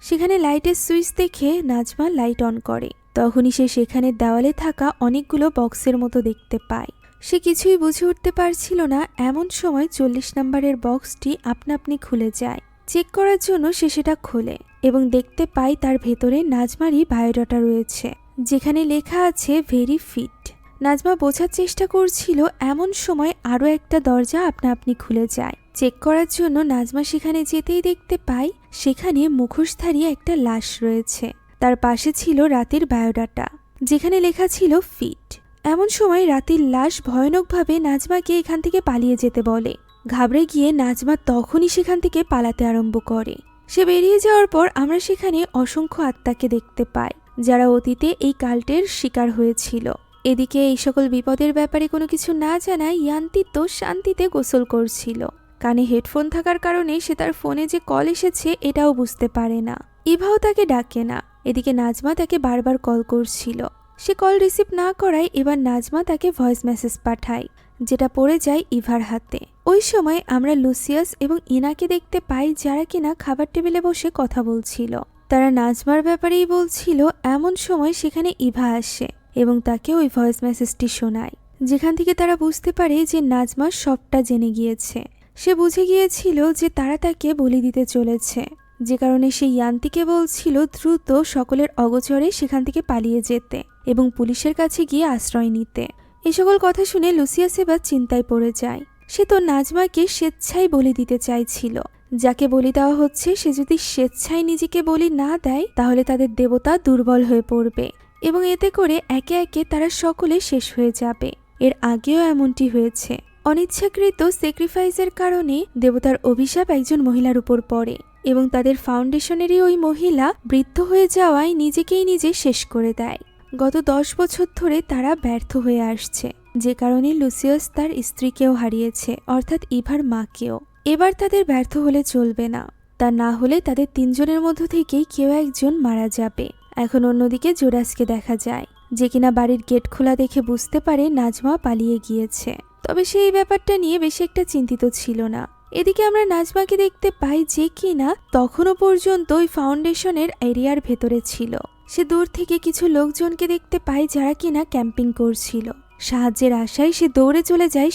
Speaker 1: সেখানে লাইটের সুইচ দেখে নাজমা লাইট অন করে। তখনই সে সেখানে দেওয়ালে থাকা অনেকগুলো বক্সের মতো দেখতে পায়। সে কিছুই বুঝে উঠতে পারছিল না। এমন সময় 40 নম্বরের বক্সটি আপনা আপনি খুলে যায়। চেক করার জন্য সে সেটা খোলে এবং দেখতে পায় তার ভেতরে নাজমারই বায়োডাটা রয়েছে, যেখানে লেখা আছে ভেরি ফিট। নাজমা বোঝার চেষ্টা করছিল, এমন সময় আরও একটা দরজা আপনা আপনি খুলে যায়। চেক করার জন্য নাজমা সেখানে যেতেই দেখতে পায় সেখানে মুখোশধারী একটা লাশ রয়েছে। তার পাশে ছিল রাতের বায়োডাটা, যেখানে লেখা ছিল ফিট। এমন সময় রাতের লাশ ভয়ানকভাবে নাজমাকে এখান থেকে পালিয়ে যেতে বলে। ঘাবড়ে গিয়ে নাজমা তখনই সেখান থেকে পালাতে আরম্ভ করে। সে বেরিয়ে যাওয়ার পর আমরা সেখানে অসংখ্য আত্মাকে দেখতে পাই, যারা অতীতে এই কাল্টের শিকার হয়েছিল। এদিকে এই সকল বিপদের ব্যাপারে কোনো কিছু না জানায় ইয়ান্তি তো শান্তিতে গোসল করছিল। কানে হেডফোন থাকার কারণে সে তার ফোনে যে কল এসেছে এটাও বুঝতে পারে না। ইভাও তাকে ডাকে না। এদিকে নাজমা তাকে বারবার কল করছিল। সে কল রিসিভ না করায় এবার নাজমা তাকে ভয়েস মেসেজ পাঠায়, যেটা পড়ে যায় ইভার হাতে। ওই সময় আমরা লুসিয়াস এবং ইনাকে দেখতে পাই, যারা কিনা খাবার টেবিলে বসে কথা বলছিল। তারা নাজমার ব্যাপারেই বলছিল। এমন সময় সেখানে ইভা আসে এবং তাকে ওই ভয়েস মেসেজটি শোনায়, যেখান থেকে তারা বুঝতে পারে যে নাজমা সবটা জেনে গিয়েছে। সে বুঝে গিয়েছিল যে তারা তাকে বলি দিতে চলেছে, যে কারণে সে ইয়ান্তিকে বলছিল দ্রুত সকলের অগোচরে সেখান থেকে পালিয়ে যেতে এবং পুলিশের কাছে গিয়ে আশ্রয় নিতে। এই সকল কথা শুনে লুসিয়াস এবার চিন্তায় পড়ে যায়। সে তো নাজমাকে স্বেচ্ছায় বলি দিতে চাইছিল। যাকে বলি দেওয়া হচ্ছে সে যদি স্বেচ্ছায় নিজেকে বলি না দেয়, তাহলে তাদের দেবতা দুর্বল হয়ে পড়বে এবং এতে করে একে একে তারা সকলে শেষ হয়ে যাবে। এর আগেও এমনটি হয়েছে। অনিচ্ছাকৃত স্যাক্রিফাইসের কারণে দেবতার অভিশাপ একজন মহিলার উপর পড়ে এবং তাদের ফাউন্ডেশনেরই ওই মহিলা বৃদ্ধ হয়ে যাওয়ায় নিজেকেই নিজে শেষ করে দেয়। গত 10 বছর ধরে তারা ব্যর্থ হয়ে আসছে, যে কারণে লুসিয়াস তার স্ত্রীকেও হারিয়েছে, অর্থাৎ ইভার মাকেও। এবার তাদের ব্যর্থ হলে চলবে না, তা না হলে তাদের 3 জনের মধ্য থেকেই কেউ একজন মারা যাবে। এখন অন্যদিকে জোরাসকে দেখা যায়, যে কিনা বাড়ির গেট খোলা দেখে বুঝতে পারে নাজমা পালিয়ে গিয়েছে। তবে সে এই ব্যাপারটা নিয়ে বেশি একটা চিন্তিত ছিল না। এদিকে আমরা নাজমাকে দেখতে পাই, যে কিনা তখনও পর্যন্ত ওই ফাউন্ডেশনের এরিয়ার ভেতরে ছিল। সে দূর থেকে কিছু লোকজনকে দেখতে পায়, যারা কিনা ক্যাম্পিং করছিল। সাহায্যের আশায় সে দৌড়ে চলে যায়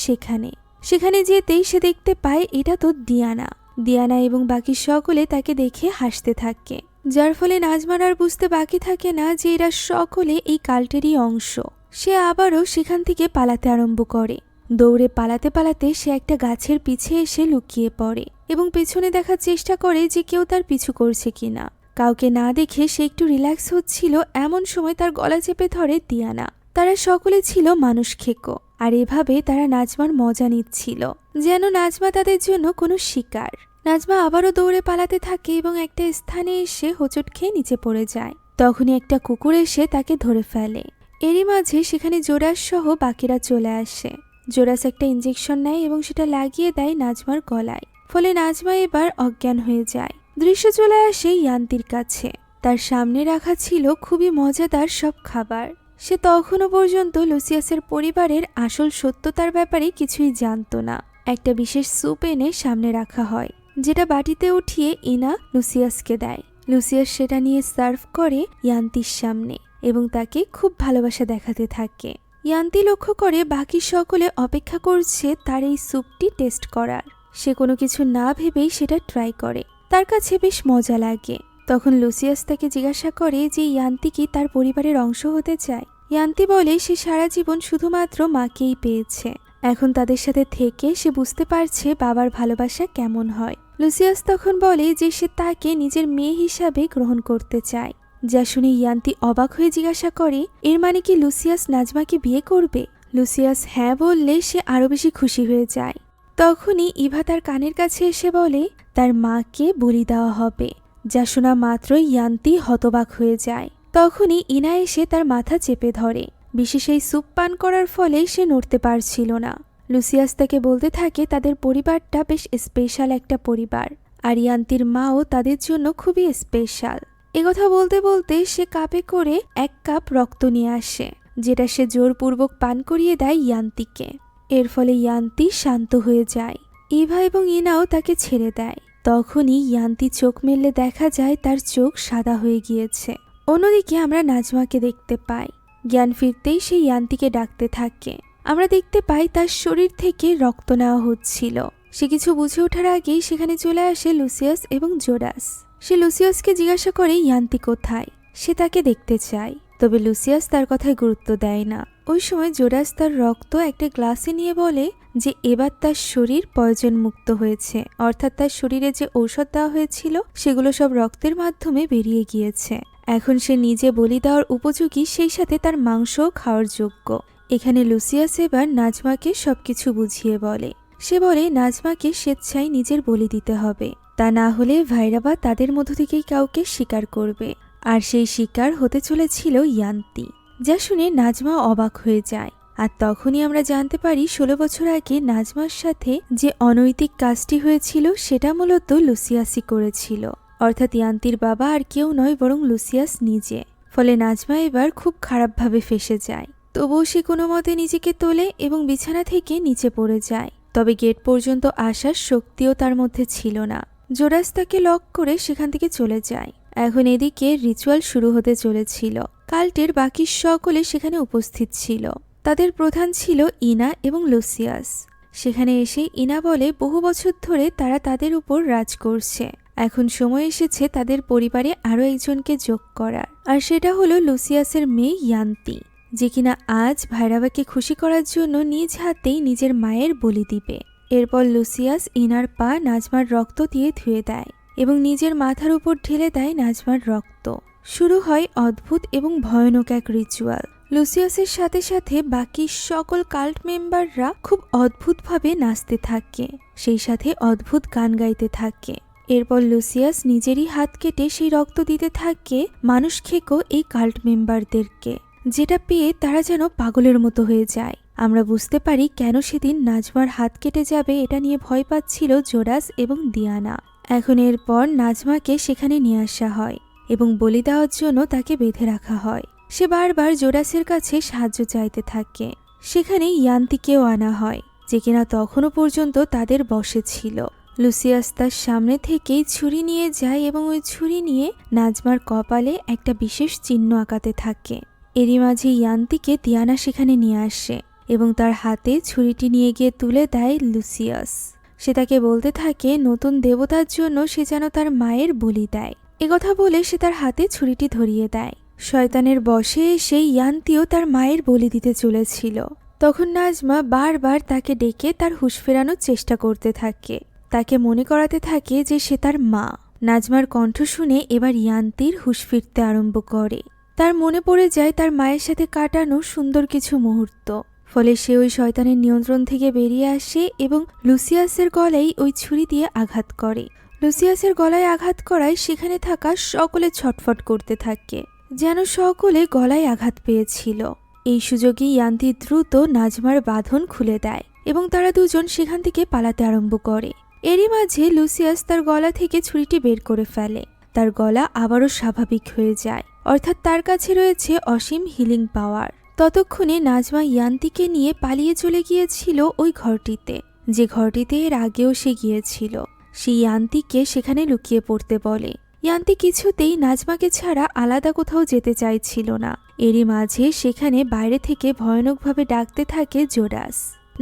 Speaker 1: সেখানে যেতেই সে দেখতে পায় এটা তো দিয়ানা এবং বাকি সকলে তাকে দেখে হাসতে থাকে, যার ফলে নাজমার আর বুঝতে বাকি থাকে না যে এরা সকলে এই কাল্টেরই অংশ। সে আবারও সেখান থেকে পালাতে আরম্ভ করে। দৌড়ে পালাতে পালাতে সে একটা গাছের পিছে এসে লুকিয়ে পড়ে এবং পেছনে দেখার চেষ্টা করে যে কেউ তার পিছু করছে কিনা। কাউকে না দেখে সে একটু রিল্যাক্স হচ্ছিল, এমন সময় তার গলা চেপে ধরে দিয়ানা। তারা সকলে ছিল মানুষ খেকো, আর এভাবে তারা নাজমার মজা নিচ্ছিল, যেন নাজমা তাদের জন্য কোনো শিকার। নাজমা আবারও দৌড়ে পালাতে থাকে এবং একটা স্থানে এসে হোঁচট খেয়ে নিচে পড়ে যায়। তখনই একটা কুকুর এসে তাকে ধরে ফেলে। এরই মাঝে সেখানে জোরাস সহ বাকিরা চলে আসে। জোরাস একটা ইঞ্জেকশন নেয় এবং সেটা লাগিয়ে দেয় নাজমার গলায়, ফলে নাজমা এবার অজ্ঞান হয়ে যায়। দৃশ্য চলে আসে ইয়ান্তির কাছে। তার সামনে রাখা ছিল খুবই মজাদার সব খাবার। সে তখনও পর্যন্ত লুসিয়াসের পরিবারের আসল সত্যতার ব্যাপারে কিছুই জানত না। একটা বিশেষ স্যুপ এনে সামনে রাখা হয়, যেটা বাটিতে উঠিয়ে ইনা লুসিয়াসকে দেয়। লুসিয়াস সেটা নিয়ে সার্ভ করে ইয়ান্তির সামনে এবং তাকে খুব ভালোবাসা দেখাতে থাকে। ইয়ান্তি লক্ষ্য করে বাকি সকলে অপেক্ষা করছে তার এই স্যুপটি টেস্ট করার। সে কোনো কিছু না ভেবেই সেটা ট্রাই করে। তার কাছে বেশ মজা লাগে। তখন লুসিয়াস তাকে জিজ্ঞাসা করে যে ইয়ান্তি কি তার পরিবারের অংশ হতে চায়। ইয়ান্তি বলে সে সারা জীবন শুধুমাত্র মাকেই পেয়েছে, এখন তাদের সাথে থেকে সে বুঝতে পারছে বাবার ভালোবাসা কেমন হয়। লুসিয়াস তখন বলে যে সে তাকে নিজের মেয়ে হিসাবে গ্রহণ করতে চায়। যা শুনে ইয়ান্তি অবাক হয়ে জিজ্ঞাসা করে, এর মানে কি লুসিয়াস নাজমাকে বিয়ে করবে? লুসিয়াস হ্যাঁ বললে সে আরো বেশি খুশি হয়ে যায়। তখনই ইভা তার কানের কাছে এসে বলে তার মাকে বলি দেওয়া হবে। যা শোনা মাত্রই ইয়ান্তি হতবাক হয়ে যায়। তখনই ইনা এসে তার মাথা চেপে ধরে। বিশেষ এই স্যুপ পান করার ফলে সে নড়তে পারছিল না। লুসিয়াস তাকে বলতে থাকে তাদের পরিবারটা বেশ স্পেশাল একটা পরিবার, আর ইয়ান্তির মাও তাদের জন্য খুবই স্পেশাল। একথা বলতে বলতে সে কাপে করে 1 কাপ রক্ত নিয়ে আসে, যেটা সে জোরপূর্বক পান করিয়ে দেয় ইয়ান্তিকে। এর ফলে ইয়ান্তি শান্ত হয়ে যায়। ইভা এবং ইনাও তাকে ছেড়ে দেয়। তখনই ইয়ান্তি চোখ মেললে দেখা যায় তার চোখ সাদা হয়ে গিয়েছে। অন্যদিকে আমরা নাজমাকে দেখতে পাই। জ্ঞান ফিরতেই সে ইয়ান্তিকে ডাকতে থাকে। আমরা দেখতে পাই তার শরীর থেকে রক্ত নেওয়া হচ্ছিল। সে কিছু বুঝে ওঠার আগেই সেখানে চলে আসে লুসিয়াস এবং জোরাস। সে লুসিয়াসকে জিজ্ঞাসা করে ইয়ান্তি কোথায়, সে তাকে দেখতে চায়। তবে লুসিয়াস তার কথায় গুরুত্ব দেয় না। ওই সময় জোরাস তার রক্ত একটা গ্লাসে নিয়ে বলে যে এবার তার শরীর পয়জন মুক্ত হয়েছে, অর্থাৎ তার শরীরে যে ঔষধ দেওয়া হয়েছিল সেগুলো সব রক্তের মাধ্যমে বেরিয়ে গিয়েছে। এখন সে নিজে বলি দেওয়ার উপযোগী, সেই সাথে তার মাংসও খাওয়ার যোগ্য। এখানে লুসিয়াস এবার নাজমাকে সবকিছু বুঝিয়ে বলে। সে বলে নাজমাকে স্বেচ্ছায় নিজের বলি দিতে হবে, তা না হলে ভাইরাবা তাদের মধ্য থেকেই কাউকে শিকার করবে। আর সেই শিকার হতে চলেছিল ইয়ান্তি। যা শুনে নাজমা অবাক হয়ে যায়। আর তখনই আমরা জানতে পারি 16 বছর আগে নাজমার সাথে যে অনৈতিক কাজটি হয়েছিল সেটা মূলত লুসিয়াসই করেছিল, অর্থাৎ ইয়ান্তির বাবা আর কেউ নয় বরং লুসিয়াস নিজে। ফলে নাজমা এবার খুব খারাপভাবে ফেঁসে যায়। তবুও সে কোনো মতে নিজেকে তোলে এবং বিছানা থেকে নিচে পড়ে যায়। তবে গেট পর্যন্ত আসার শক্তিও তার মধ্যে ছিল না। জোরাস তাকে লক করে সেখান থেকে চলে যায়। এখন এদিকে রিচুয়াল শুরু হতে চলেছিল। কাল্টের বাকি সকলে সেখানে উপস্থিত ছিল। তাদের প্রধান ছিল ইনা এবং লুসিয়াস। সেখানে এসে ইনা বলে বহু বছর ধরে তারা তাদের উপর রাজ করছে, এখন সময় এসেছে তাদের পরিবারে আরও একজনকে যোগ করার। আর সেটা হলো লুসিয়াসের মেয়ে ইয়ান্তি, যে কিনা আজ ভাইরাবাকে খুশি করার জন্য নিজ হাতেই নিজের মায়ের বলি দিবে। এরপর লুসিয়াস ইনার পা নাজমার রক্ত দিয়ে ধুয়ে দেয় এবং নিজের মাথার উপর ঢেলে দেয় নাজমার রক্ত। শুরু হয় অদ্ভুত এবং ভয়ানক এক রিচুয়াল। লুসিয়াসের সাথে সাথে বাকি সকল কাল্ট মেম্বাররা খুব অদ্ভুতভাবে নাচতে থাকে, সেই সাথে অদ্ভুত গান গাইতে থাকে। এরপর লুসিয়াস নিজেরই হাত কেটে সেই রক্ত দিতে থাকে মানুষ খেকো এই কাল্ট মেম্বারদেরকে, যেটা পেয়ে তারা যেন পাগলের মতো হয়ে যায়। আমরা বুঝতে পারি কেন সেদিন নাজমার হাত কেটে যাবে এটা নিয়ে ভয় পাচ্ছিল জোরাস এবং দিয়ানা। এখন এরপর নাজমাকে সেখানে নিয়ে আসা হয় এবং বলি দেওয়ার জন্য তাকে বেঁধে রাখা হয়। সে বারবার জোরাসের কাছে সাহায্য চাইতে থাকে। সেখানে ইয়ান্তিকেও আনা হয়, যে কিনা তখনও পর্যন্ত তাদের বশে ছিল। লুসিয়াস তার সামনে থেকেই ছুরি নিয়ে যায় এবং ওই ছুরি নিয়ে নাজমার কপালে একটা বিশেষ চিহ্ন আঁকাতে থাকে। এরই মাঝে ইয়ান্তিকে দিয়ানা সেখানে নিয়ে আসে এবং তার হাতে ছুরিটি নিয়ে গিয়ে তুলে দেয় লুসিয়াস। সে তাকে বলতে থাকে নতুন দেবতার জন্য সে যেন তার মায়ের বলি দেয়। একথা বলে সে তার হাতে ছুরিটি ধরিয়ে দেয়। শয়তানের বশে এসে ইয়ান্তিও তার মায়ের বলি দিতে চলেছিল। তখন নাজমা বারবার তাকে ডেকে তার হুঁশ ফেরানোর চেষ্টা করতে থাকে, তাকে মনে করাতে থাকে যে সে তার মা। নাজমার কণ্ঠ শুনে এবার ইয়ান্তির হুঁশ ফিরতে আরম্ভ করে। তার মনে পড়ে যায় তার মায়ের সাথে কাটানো সুন্দর কিছু মুহূর্ত। ফলে সে ওই শয়তানের নিয়ন্ত্রণ থেকে বেরিয়ে আসে এবং লুসিয়াসের গলায় ওই ছুরি দিয়ে আঘাত করে। লুসিয়াসের গলায় আঘাত করায় সেখানে থাকা সকলে ছটফট করতে থাকে, যেন সকলে গলায় আঘাত পেয়েছিল। এই সুযোগে ইয়ান্তি দ্রুত নাজমার বাঁধন খুলে দেয় এবং তারা দুজন সেখান থেকে পালাতে আরম্ভ করে। এরই মাঝে লুসিয়াস তার গলা থেকে ছুরিটি বের করে ফেলে। তার গলা আবারও স্বাভাবিক হয়ে যায়, অর্থাৎ তার কাছে রয়েছে অসীম হিলিং পাওয়ার। ততক্ষণে নাজমা ইয়ান্তিকে নিয়ে পালিয়ে চলে গিয়েছিল ওই ঘরটিতে, যে ঘরটিতে এর আগেও সে গিয়েছিল। সে ইয়ান্তিকে সেখানে লুকিয়ে পড়তে বলে। ইয়ান্তি কিছুতেই নাজমাকে ছাড়া আলাদা কোথাও যেতে চাইছিল না। এরই মাঝে সেখানে বাইরে থেকে ভয়ানকভাবে ডাকতে থাকে জোরাস।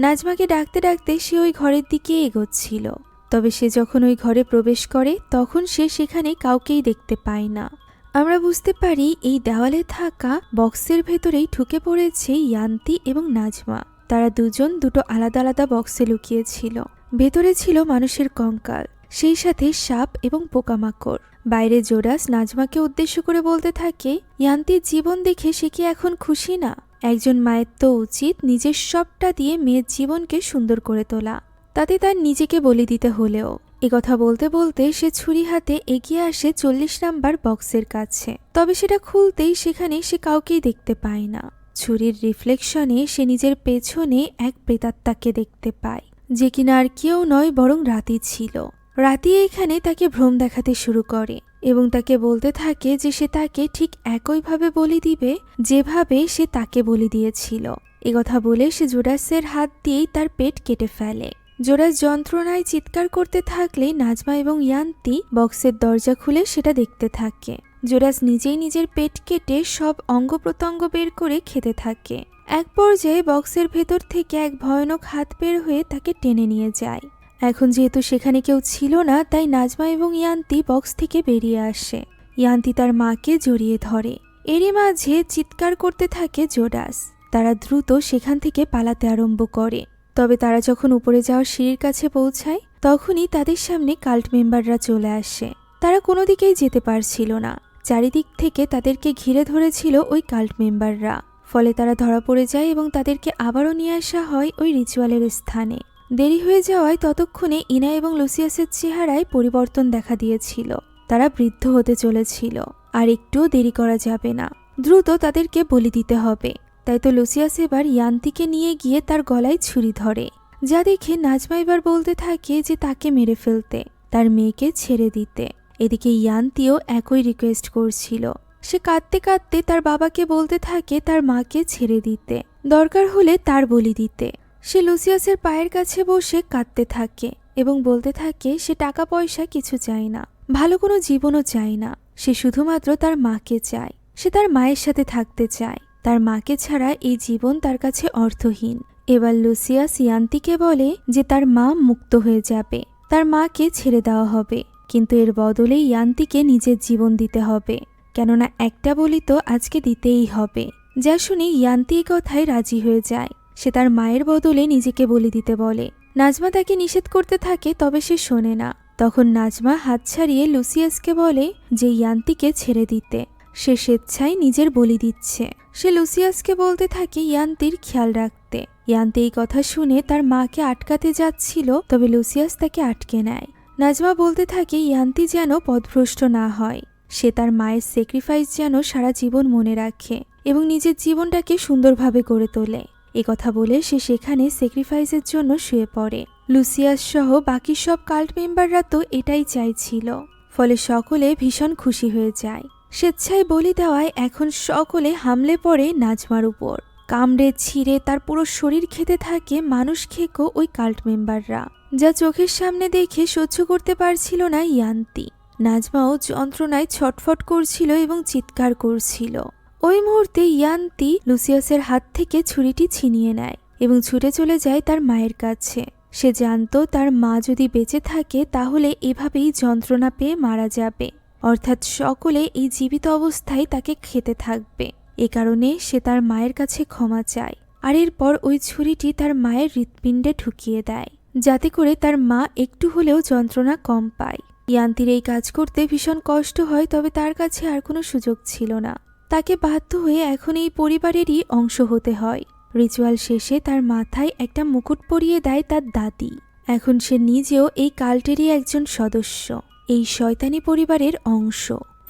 Speaker 1: নাজমাকে ডাকতে ডাকতে সে ওই ঘরের দিকে এগোচ্ছিল। তবে সে যখন ওই ঘরে প্রবেশ করে তখন সে সেখানে কাউকেই দেখতে পায় না। আমরা বুঝতে পারি এই দেওয়ালে থাকা বক্সের ভেতরেই ঢুকে পড়েছে ইয়ান্তি এবং নাজমা। তারা দুজন দুটো আলাদা আলাদা বক্সে লুকিয়েছিল। ভেতরে ছিল মানুষের কঙ্কাল, সেই সাথে সাপ এবং পোকামাকড়। বাইরে জোরাস নাজমাকে উদ্দেশ্য করে বলতে থাকে, ইয়ান্তির জীবন দেখে সে কি এখন খুশি না? একজন মায়ের তো উচিত নিজের সবটা দিয়ে মেয়ের জীবনকে সুন্দর করে তোলা, তাতে তার নিজেকে বলি দিতে হলেও। একথা বলতে বলতে সে ছুরি হাতে এগিয়ে আসে 40 নাম্বার বক্সের কাছে। তবে সেটা খুলতেই সেখানে সে কাউকেই দেখতে পায় না। ছুরির রিফ্লেকশনে সে নিজের পেছনে এক প্রেতাত্মাকে দেখতে পায়, যে কিনা আর কেউ নয় বরং রাতি ছিল। রাতি এখানে তাকে ভ্রম দেখাতে শুরু করে এবং তাকে বলতে থাকে যে সে তাকে ঠিক একইভাবে বলি দিবে যেভাবে সে তাকে বলি দিয়েছিল। একথা বলে সে জোরাসের হাত দিয়েই তার পেট কেটে ফেলে। জোরাস যন্ত্রণায় চিৎকার করতে থাকলে নাজমা এবং ইয়ান্তি বক্সের দরজা খুলে সেটা দেখতে থাকে। জোরাস নিজেই নিজের পেট কেটে সব অঙ্গ প্রত্যঙ্গ বের করে খেতে থাকে। এক পর্যায়ে বক্সের ভেতর থেকে এক ভয়ানক হাত বের হয়ে তাকে টেনে নিয়ে যায়। এখন যেহেতু সেখানে কেউ ছিল না, তাই নাজমা এবং ইয়ান্তি বক্স থেকে বেরিয়ে আসে। ইয়ান্তি তার মাকে জড়িয়ে ধরে। এরই মাঝে চিৎকার করতে থাকে জোরাস। তারা দ্রুত সেখান থেকে পালাতে আরম্ভ করে। তবে তারা যখন উপরে যাওয়ার সিঁড়ির কাছে পৌঁছায় তখনই তাদের সামনে কাল্ট মেম্বাররা চলে আসে। তারা কোনো দিকেই যেতে পারছিল না। চারিদিক থেকে তাদেরকে ঘিরে ধরেছিল ওই কাল্ট মেম্বাররা। ফলে তারা ধরা পড়ে যায় এবং তাদেরকে আবারও নিয়ে আসা হয় ওই রিচুয়ালের স্থানে। দেরি হয়ে যাওয়ায় ততক্ষণে ইনা এবং লুসিয়াসের চেহারায় পরিবর্তন দেখা দিয়েছিল। তারা বৃদ্ধ হতে চলেছিল। আর একটুও দেরি করা যাবে না, দ্রুত তাদেরকে বলি দিতে হবে। তাই তো লুসিয়াস এবার ইয়ান্তিকে নিয়ে গিয়ে তার গলায় ছুরি ধরে, যা দেখে নাজমা এবার বলতে থাকে যে তাকে মেরে ফেলতে, তার মেয়েকে ছেড়ে দিতে। এদিকে ইয়ান্তিও একই রিকোয়েস্ট করছিল। সে কাঁদতে কাঁদতে তার বাবাকে বলতে থাকে তার মাকে ছেড়ে দিতে, দরকার হলে তার বলি দিতে। সে লুসিয়াসের পায়ের কাছে বসে কাঁদতে থাকে এবং বলতে থাকে সে টাকা পয়সা কিছু চায় না, ভালো কোনো জীবনও চায় না। সে শুধুমাত্র তার মাকে চায়। সে তার মায়ের সাথে থাকতে চায়। তার মাকে ছাড়া এই জীবন তার কাছে অর্থহীন। এবার লুসিয়াস ইয়ান্তিকে বলে যে তার মা মুক্ত হয়ে যাবে, তার মাকে ছেড়ে দেওয়া হবে, কিন্তু এর বদলে ইয়ান্তিকে নিজের জীবন দিতে হবে, কেননা একটা বলি তো আজকে দিতেই হবে। যা শুনে ইয়ান্তি এই কথায় রাজি হয়ে যায়। সে তার মায়ের বদলে নিজেকে বলি দিতে বলে। নাজমা তাকে নিষেধ করতে থাকে, তবে সে শোনে না। তখন নাজমা হাত ছাড়িয়ে লুসিয়াসকে বলে যে ইয়ান্তিকে ছেড়ে দিতে। সে স্বেচ্ছায় নিজের বলি দিচ্ছে। সে লুসিয়াসকে বলতে থাকে ইয়ান্তির খেয়াল রাখতে। ইয়ান্তি এই কথা শুনে তার মাকে আটকাতে যাচ্ছিল, তবে লুসিয়াস তাকে আটকে নেয়। নাজমা বলতে থাকে ইয়ান্তি যেন পথভ্রষ্ট না হয়। সে তার মায়ের স্যাক্রিফাইস যেন সারা জীবন মনে রাখে এবং নিজের জীবনটাকে সুন্দরভাবে গড়ে তোলে। কথা বলে সে সেখানে স্যাক্রিফাইসের জন্য শুয়ে পড়ে। লুসিয়াস সহ বাকি সব কাল্ট মেম্বাররা তো এটাই চাইছিল। ফলে সকলে ভীষণ খুশি হয়ে যায়। স্বেচ্ছায় বলি দেওয়ায় এখন সকলে হামলে পড়ে নাজমার উপর। কামড়ে ছিঁড়ে তার পুরো শরীর খেতে থাকে মানুষ খেকো ওই কাল্ট মেম্বাররা, যা চোখের সামনে দেখে সহ্য করতে পারছিল না ইয়ান্তি। নাজমাও যন্ত্রণায় ছটফট করছিল এবং চিৎকার করছিল। ওই মুহূর্তে ইয়ান্তি লুসিয়াসের হাত থেকে ছুরিটি ছিনিয়ে নেয় এবং ছুটে চলে যায় তার মায়ের কাছে। সে জানতো তার মা যদি বেঁচে থাকে তাহলে এভাবেই যন্ত্রণা পেয়ে মারা যাবে, অর্থাৎ সকলে এই জীবিত অবস্থায় তাকে খেতে থাকবে। এ কারণে সে তার মায়ের কাছে ক্ষমা চায়, আর এরপর ওই ছুরিটি তার মায়ের হৃৎপিণ্ডে ঢুকিয়ে দেয়, যাতে করে তার মা একটু হলেও যন্ত্রণা কম পায়। ইয়ান্তির এই কাজ করতে ভীষণ কষ্ট হয়, তবে তার কাছে আর কোনো সুযোগ ছিল না। তাকে বাধ্য হয়ে এখন এই পরিবারেরই অংশ হতে হয়। রিচুয়াল শেষে তার মাথায় একটা মুকুট পরিয়ে দেয় তার দাদি। এখন সে নিজেও এই কাল্টেরই একজন সদস্য, এই শয়তানি পরিবারের অংশ।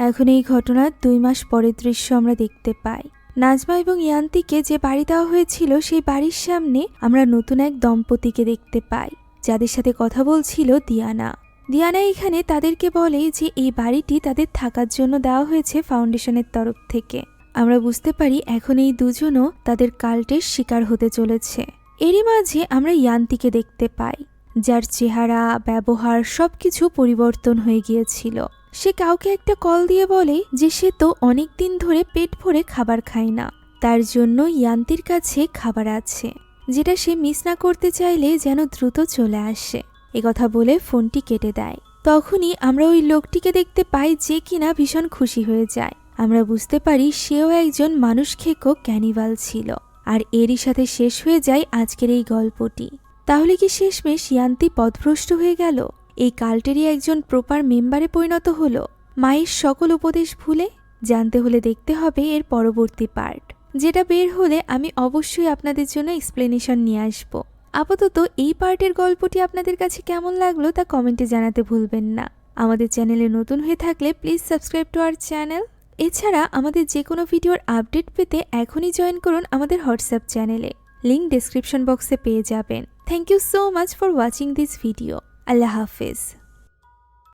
Speaker 1: এখন এই ঘটনার 2 মাস পরের দৃশ্য আমরা দেখতে পাই। নাজমা এবং ইয়ান্তিকে যে বাড়ি দেওয়া হয়েছিল সেই বাড়ির সামনে আমরা নতুন এক দম্পতিকে দেখতে পাই, যাদের সাথে কথা বলছিল দিয়ানা। দিয়ানা এখানে তাদেরকে বলে যে এই বাড়িটি তাদের থাকার জন্য দেওয়া হয়েছে ফাউন্ডেশনের তরফ থেকে। আমরা বুঝতে পারি এখন এই দুজনও তাদের কাল্টের শিকার হতে চলেছে। এরই মাঝে আমরা ইয়ান্তিকে দেখতে পাই, যার চেহারা, ব্যবহার সবকিছু পরিবর্তন হয়ে গিয়েছিল। সে কাউকে একটা কল দিয়ে বলে যে সে তো অনেক দিন ধরে পেট ভরে খাবার খায় না, তার জন্য ইয়ান্তির কাছে খাবার আছে, যেটা সে মিস না করতে চাইলে যেন দ্রুত চলে আসে। একথা বলে ফোনটি কেটে দেয়। তখনই আমরা ওই লোকটিকে দেখতে পাই যে কিনা ভীষণ খুশি হয়ে যায়। আমরা বুঝতে পারি সেও একজন মানুষ খেকো ক্যানিবাল ছিল। আর এরই সাথে শেষ হয়ে যায় আজকের এই গল্পটি। তাহলে কি শেষমেশ ইয়ান্তি পথভ্রষ্ট হয়ে গেল? এই কাল্টেরই একজন প্রপার মেম্বারে পরিণত হলো মায়ের সকল উপদেশ ভুলে? জানতে হলে দেখতে হবে এর পরবর্তী পার্ট, যেটা বের হলে আমি অবশ্যই আপনাদের জন্য এক্সপ্লেনেশন নিয়ে আসব। আপাতত এই পার্টের গল্পটি আপনাদের কাছে কেমন লাগলো তা কমেন্টে জানাতে ভুলবেন না। আমাদের চ্যানেলে নতুন হয়ে থাকলে please subscribe to our channel. এছাড়া আমাদের যে কোনো ভিডিওর আপডেট পেতে এখনই জয়েন করুন আমাদের হোয়াটসঅ্যাপ চ্যানেলে, লিংক ডেসক্রিপশন বক্সে পেয়ে যাবেন। Thank you so much for watching this video. আল্লাহ হাফেজ।